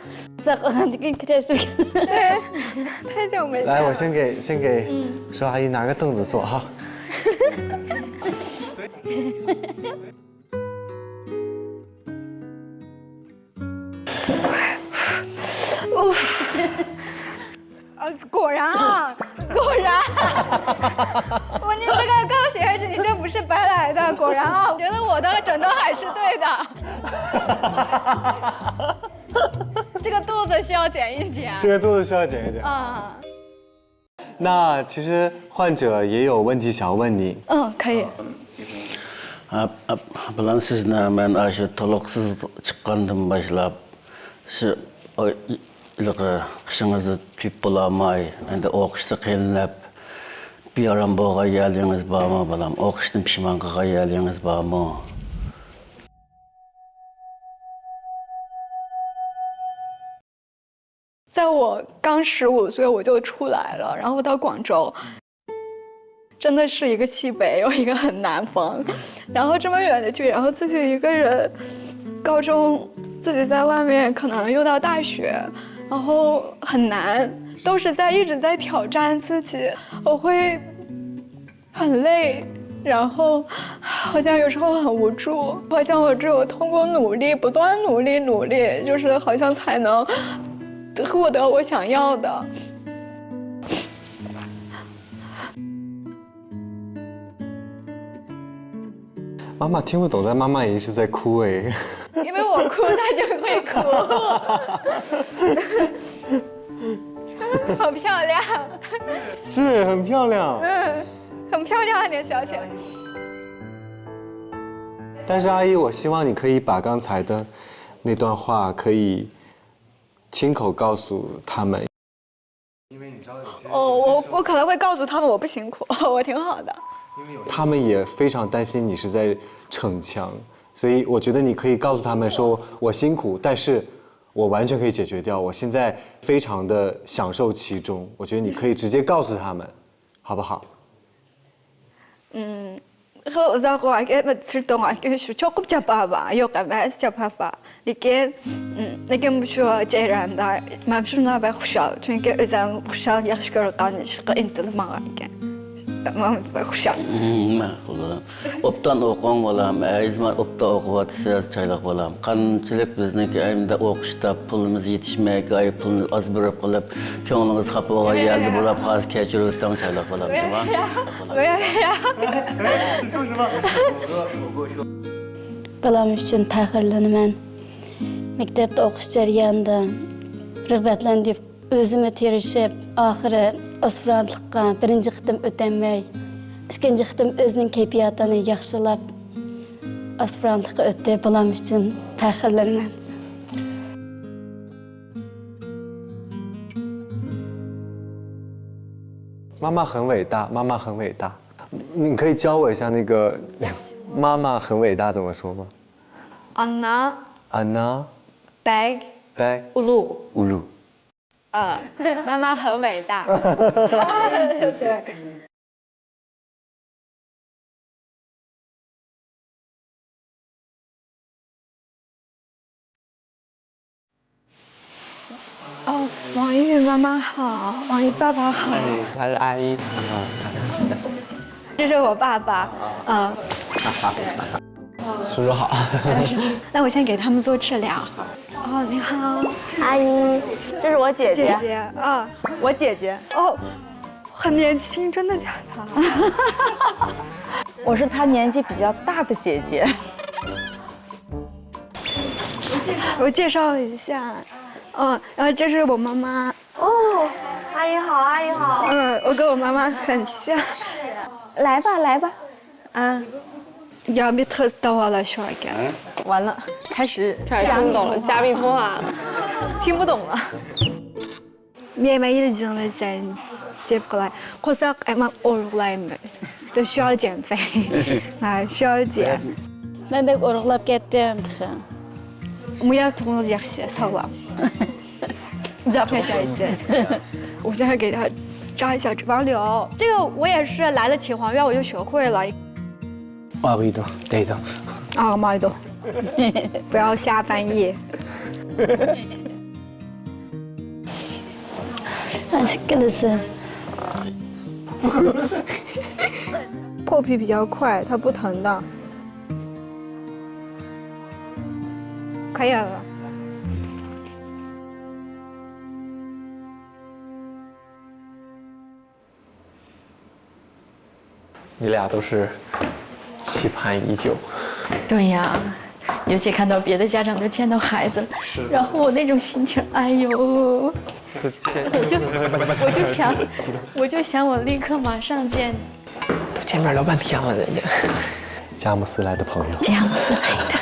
太久没见了。来，我先给舒阿姨拿个凳子坐哈。果然啊，果然，你这个高血脂，你这不是白来的。果然啊，我觉得我的诊断还是对的。这个肚子需要减一减。这个肚子需要减一减。啊。那其实患者也有问题想要问你。可以。Bilan sizni men aşı toluqsiz chiqqandan boshlab shu qishingizni tuyib bo'lamay, endi o'qishda qiynalib bearam bo'lgan yeringiz bormi, bolam? O'qishdan pishman qilgan yeringiz bormi? 在我刚15岁我就出来了，然后到广州。真的是一个西北，有一个很南方，然后这么远的距离，然后自己一个人，高中自己在外面，可能又到大学，然后很难，都是一直在挑战自己，我会很累，然后好像有时候很无助，好像我只有通过努力，不断努力，就是好像才能获得我想要的。妈妈听不懂，但妈妈也一直在哭哎。因为我哭，她就会哭。好漂亮。是很漂亮。很漂亮啊，你的小姐。但是阿姨，我希望你可以把刚才的那段话可以亲口告诉他们。因为你知道有些。我可能会告诉他们我不辛苦，我挺好的。他们也非常担心你是在逞强，所以我觉得你可以告诉他们说，我辛苦，但是我完全可以解决掉，我现在非常的享受其中。我觉得你可以直接告诉他们，好不好？ 의사가 며칠 동안 조금 잡아봐, 요까만 잡아봐. 이게 무슨 제란다, 맘수나 봐 خوشحال. چون که 의사 خوشحال yaxshi ko'rgan ishga intilmagan ekan. Mam خوشحال. Ma'qul. Obdan o'qon bo'lam, ayzman obda o'qiyapsiz, chayloq bo'lam. Qanchalik bizniki endi o'qishda pulimiz yetishmay, pulni oz berib qilib, ko'nglingiz xafa bo'lgan yerda bo'lib, hozir kechirib o'tgan chayloq bo'lam, tamam? Balam uchun faxrlanaman. Maktabda o'qish jarayonida rag'batlanib, o'zimni terishib, oxiri aspirantlikqa birinchi qitim o'tolmay, ikkinchi qitim o'zining kayfiyatini yaxshilab aspirantlikqa o'tdi. Balam uchun faxrlanaman. 妈妈很伟大，妈妈很伟大。你可以教我一下那个妈妈很伟大怎么说吗 Anna？Anna bag ulu。妈妈很伟大。王玉吗？妈妈好，王姨爸爸好。他是阿姨。这是我爸爸，叔叔好。那我先给他们做治疗。哦，你好，阿姨，这是我姐姐。姐姐啊，我姐姐。哦，很年轻，真的假的？我是她年纪比较大的姐姐。我介绍一下，然后这是我妈妈。哦，阿姨好，阿姨好。我跟我妈妈很像。来吧，来吧。啊。要不特到我了，小干。完了，开始听不懂了，加密通话，听不懂了。面膜一直在在接不过来，可是俺们来没，就需要减肥，需要减。Ben pek oruqlab ketdim.我要通过些操了，你再拍下一次。我现在给他扎一下脂肪瘤，这个我也是来了起黄院我就学会了。一动，对的。啊，毛一动，不要瞎翻译。Aşkınızı. 破皮比较快，它不疼的。可以了。你俩都是期盼已久。对呀，尤其看到别的家长都见到孩子，然后我那种心情，哎呦，我就想我立刻马上见。都见面聊半天了，人家。佳木斯来的朋友。佳木斯来的。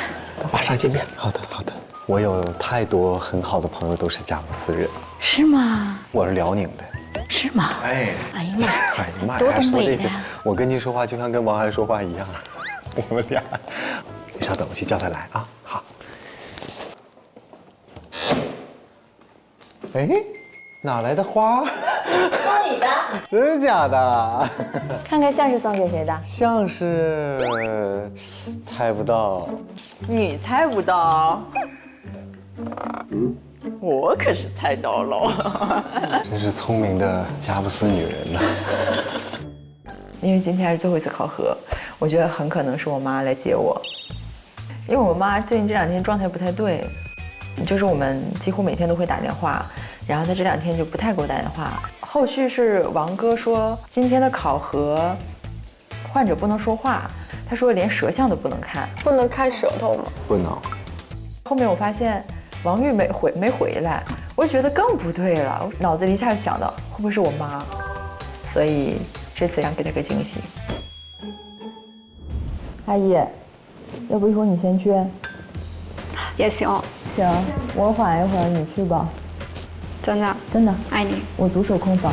马上见面。好的，好的。我有太多很好的朋友都是佳木斯人。是吗？我是辽宁的。是吗？哎呀妈呀！哎呀妈呀！多东北的呀！我跟您说话就像跟王涵说话一样。我们俩，你稍等，我去叫他来啊。好。哎，哪来的花？送你的。真的假的？看看像是送给谁的？像是，猜不到。你猜不到。我可是猜到了。真是聪明的佳木斯女人呐。因为今天是最后一次考核，我觉得很可能是我妈来接我，因为我妈最近这2天状态不太对，就是我们几乎每天都会打电话，然后她这2天就不太给我打电话。后续是王哥说今天的考核，患者不能说话，他说连舌象都不能看，不能看舌头吗？不能。后面我发现王玉没回来，我就觉得更不对了，我脑子里一下就想到会不会是我妈，所以这次想给她个惊喜。阿姨，要不一会儿你先去？也行。行，我缓一会儿，你去吧。真的？真的，爱你。我独守空房。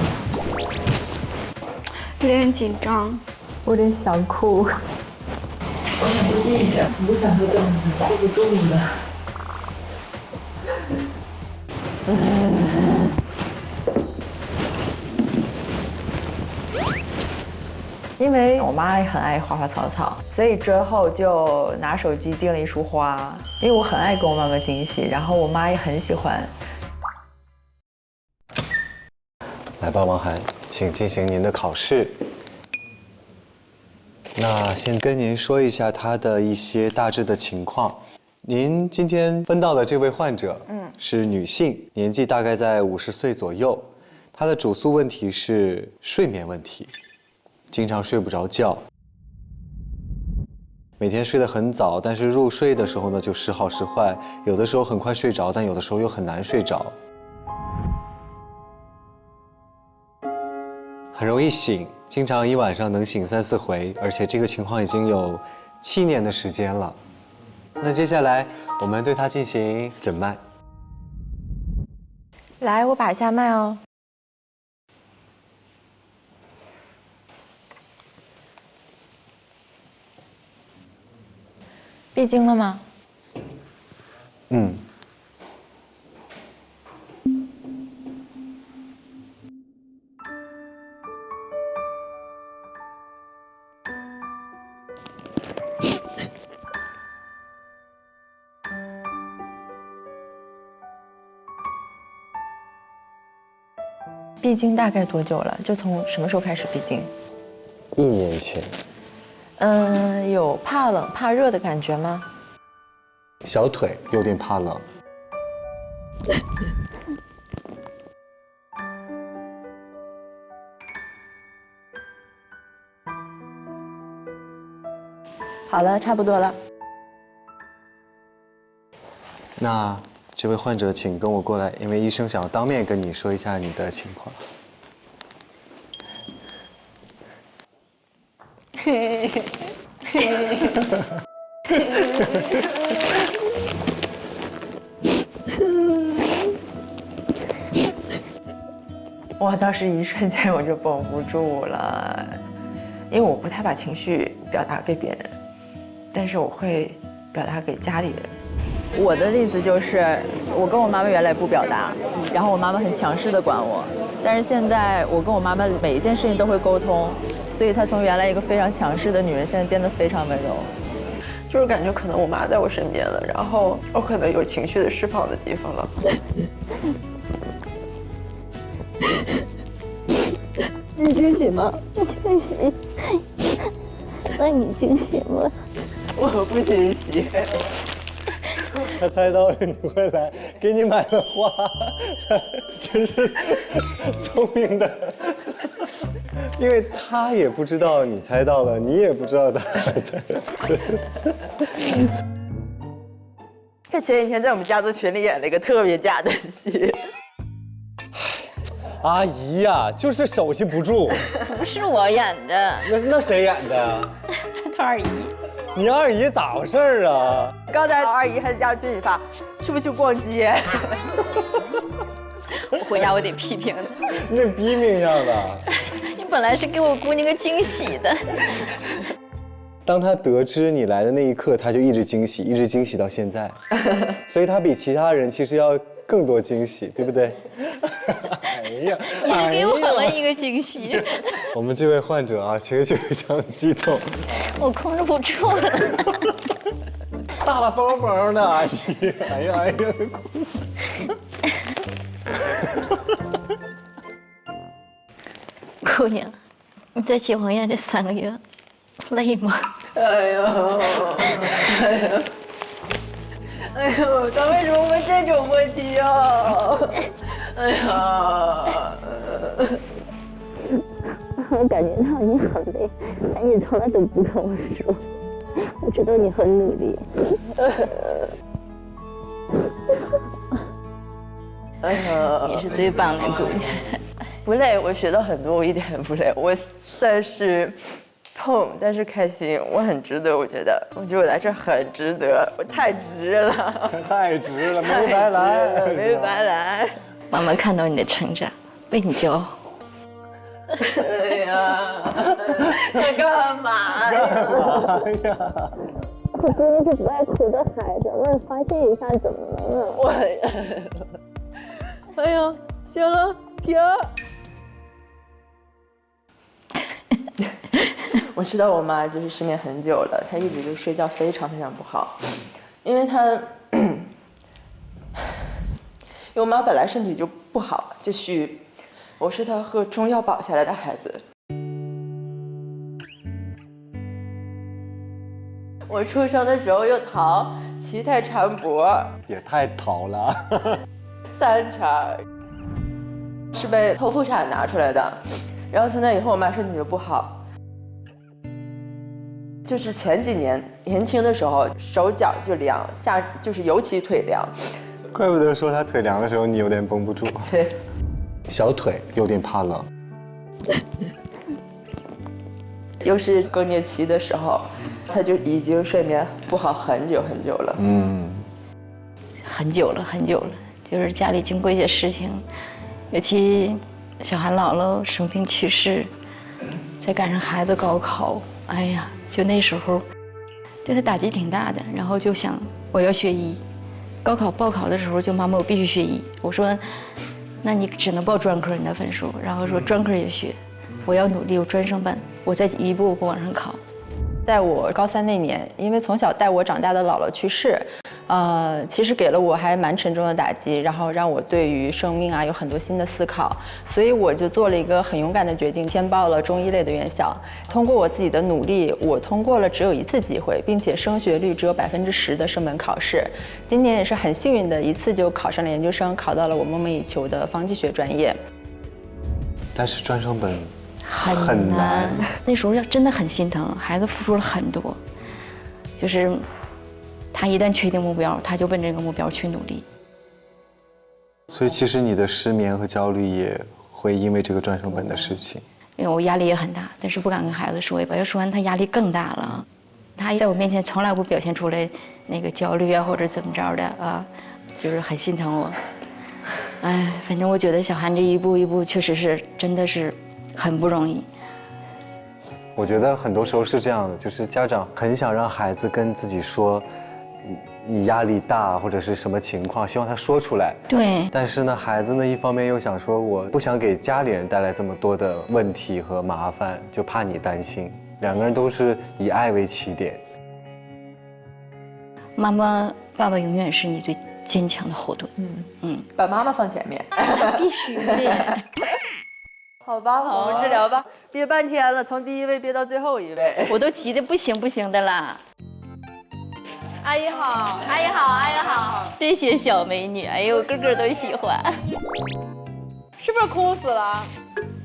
有点紧张，我有点想哭。我想多垫一下，我想喝更哭不住了。因为我妈也很爱花花草草，所以之后就拿手机订了一束花。因为我很爱给我妈妈惊喜，然后我妈也很喜欢。来吧，王涵，请进行您的考试。那先跟您说一下他的一些大致的情况。您今天分到的这位患者，是女性，年纪大概在50岁左右。她的主诉问题是睡眠问题，经常睡不着觉，每天睡得很早，但是入睡的时候呢就时好时坏，有的时候很快睡着，但有的时候又很难睡着，很容易醒，经常一晚上能醒3、4回，而且这个情况已经有7年的时间了。那接下来我们对他进行诊脉。来，我把一下脉哦。闭经了吗？闭经大概多久了？就从什么时候开始闭经？1年前。有怕冷怕热的感觉吗？小腿有点怕冷。好了，差不多了。那这位患者，请跟我过来，因为医生想要当面跟你说一下你的情况。我当时一瞬间我就绷不住了，因为我不太把情绪表达给别人，但是我会表达给家里人。我的例子就是，我跟我妈妈原来不表达，然后我妈妈很强势的管我，但是现在我跟我妈妈每一件事情都会沟通，所以她从原来一个非常强势的女人，现在变得非常温柔。就是感觉可能我妈在我身边了，然后我可能有情绪的释放的地方了。你惊喜吗？不惊喜。那你惊喜吗？我不惊喜。他猜到你会来，给你买了花，真是聪明的。因为他也不知道你猜到了，你也不知道他猜到。他前几天在我们家族群里演了一个特别假的戏。阿姨呀，就是手气不住。不是我演的，那谁演的？他二姨。你二姨咋回事啊？刚才二姨还在家群里发，去不去逛街？我回家我得批评他。那逼命样的。你本来是给我姑娘个惊喜的。当他得知你来的那一刻，他就一直惊喜，一直惊喜到现在。所以他比其他人其实要更多惊喜，对不对？哎呀，你给我了一个惊喜。我们这位患者啊，情绪非常激动，我控制不住了。大大方方的阿姨，哎呀哎呀，姑娘，你在解放院这3个月，累吗？哎呦，哎呀。哎呦，他为什么问这种问题啊？哎呀，我感觉到你很累，但你从来都不跟我说，我知道你很努力。哎呀，你是最棒的姑娘。不累，我学到很多，我一点也不累。我算是痛，但是开心，我很值得。我觉得我来这很值得，我太值了，太值了，没白来，没白来。妈妈看到你的成长，为你骄傲。哎呀，你干嘛呀？我姑娘是不爱哭的孩子，我发现一下怎么能啊？我，哎呀，行了，停。我知道我妈就是失眠很久了，她一直就睡觉非常非常不好，因为我妈本来身体就不好，就虚，我是她喝中药保下来的孩子。我出生的时候又淘脐带缠脖，也太淘了，3茬，是被剖腹产拿出来的，然后从那以后我妈身体就不好。就是前几年年轻的时候，手脚就凉，就是尤其腿凉。怪不得说他腿凉的时候你有点绷不住。对，小腿有点怕冷。又是更年期的时候，他就已经睡眠不好很久很久了。很久了，很久了。就是家里经过一些事情，尤其小韩姥姥生病去世，再赶上孩子高考，哎呀。就那时候，对他打击挺大的，然后就想我要学医。高考报考的时候，就妈妈我必须学医。我说，那你只能报专科，你的分数。然后说专科也学，我要努力，我专升本，我再一步步往上考。在我高3那年，因为从小带我长大的姥姥去世，其实给了我还蛮沉重的打击，然后让我对于生命啊有很多新的思考，所以我就做了一个很勇敢的决定，先报了中医类的院校。通过我自己的努力，我通过了只有一次机会，并且升学率只有10%的升本考试。今年也是很幸运的一次就考上了研究生，考到了我梦寐以求的方剂学专业。但是专升本很难，那时候真的很心疼，孩子付出了很多，就是他一旦确定目标，他就奔这个目标去努力。所以其实你的失眠和焦虑也会因为这个专升本的事情。因为我压力也很大，但是不敢跟孩子说，要说完他压力更大了。他在我面前从来不表现出来那个焦虑啊或者怎么着的啊，就是很心疼我。哎，反正我觉得小韩这一步一步确实是真的是很不容易。我觉得很多时候是这样的，就是家长很想让孩子跟自己说，你压力大或者是什么情况，希望他说出来。对。但是呢，孩子呢一方面又想说，我不想给家里人带来这么多的问题和麻烦，就怕你担心。两个人都是以爱为起点。妈妈、爸爸永远是你最坚强的后盾。把妈妈放前面，必须的。好吧，我们治疗吧。憋半天了，从第一位憋到最后一位，我都急得不行不行的了。阿姨好，阿姨好，阿姨好。这些小美女，哎呦，个个都喜欢。是不是哭死了？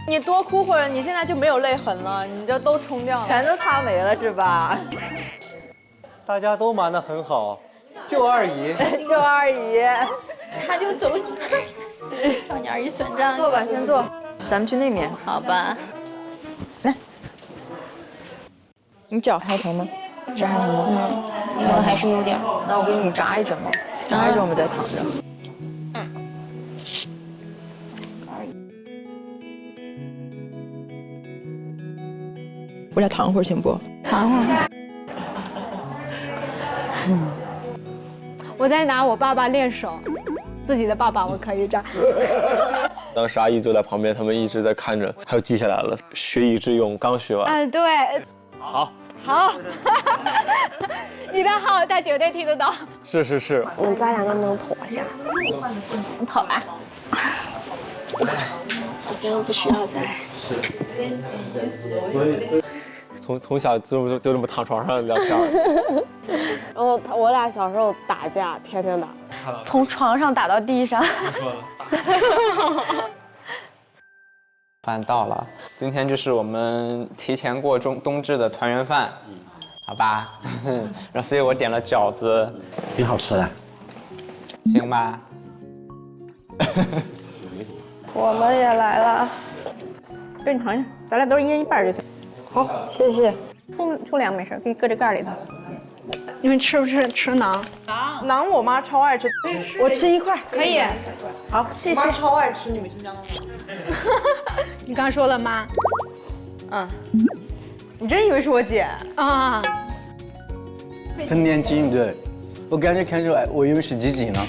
你多哭会儿，你现在就没有泪痕了，你这都冲掉了，全都擦没了是吧？大家都瞒得很好，就二姨，就二姨，他就走，找你二姨算账。坐吧，先坐。咱们去那面，好吧？来，你脚还疼吗？这还疼吗？我还是有点。那我给你扎一针吧，扎一针我们再躺着。我俩躺会儿行不？躺会儿。我在拿我爸爸练手，自己的爸爸我可以这样。当时阿姨坐在旁边，他们一直在看着，还有记下来了，学以致用，刚学完。对。好。好。你的好，他绝对听得到。是。咱俩能不能脱下？脱吧。好像不需要再。所以从小就这么躺床上聊天。然后我俩小时候打架，天天打，从床上打到地上。饭到了，今天就是我们提前过冬至的团圆饭，好吧？然后所以我点了饺子，挺好吃的，行吧？我们也来了，给你尝尝，咱俩都是一人一半就行。好，谢谢。冲凉没事，给你搁这盖里头。你们吃不吃馕？馕我妈超爱吃，我吃一块。可以。好，谢谢。妈超爱吃你们新疆的馕。你刚说了吗？你真以为是我姐啊？很年轻，对，我感觉看出来，我以为是姐姐呢。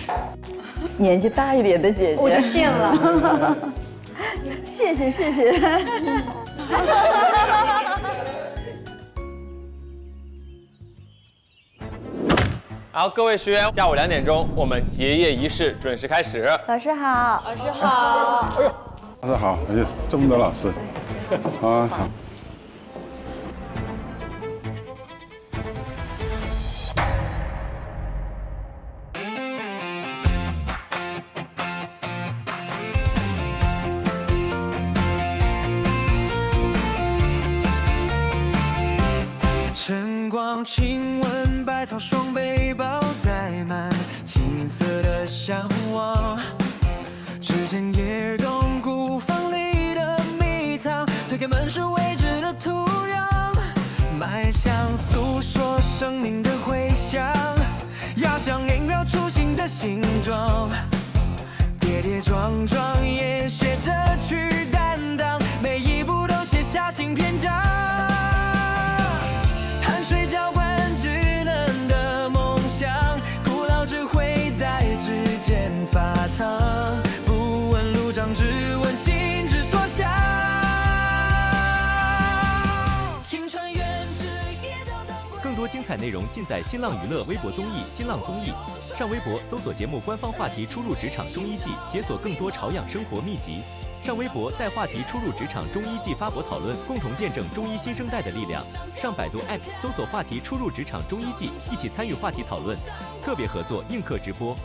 年纪大一点的姐姐，我就信了。谢谢。好，各位学员，下午2点钟，我们结业仪式准时开始。老师好，老师好。哎呦，老师好，哎呦，这么多老师，好。晨光亲吻百草，双背包载满青涩的向往。指尖也动古房里的迷藏，推开门是未知的土壤，迈向诉说生命的回响，压向萦绕初心的形状，跌跌撞撞也学着去担当，每一步都写下新篇章。汗水浇灌稚嫩的梦想，古老智慧在指尖发烫，不问路障，只问心之所向。青春远志也都当归。更多多精彩内容尽在新浪娱乐微博综艺、新浪综艺。上微博搜索节目官方话题“初入职场中医季”，解锁更多朝养生活秘籍。上微博带话题“初入职场中医季”发博讨论，共同见证中医新生代的力量。上百度 App 搜索话题“初入职场中医季”，一起参与话题讨论。特别合作映客直播。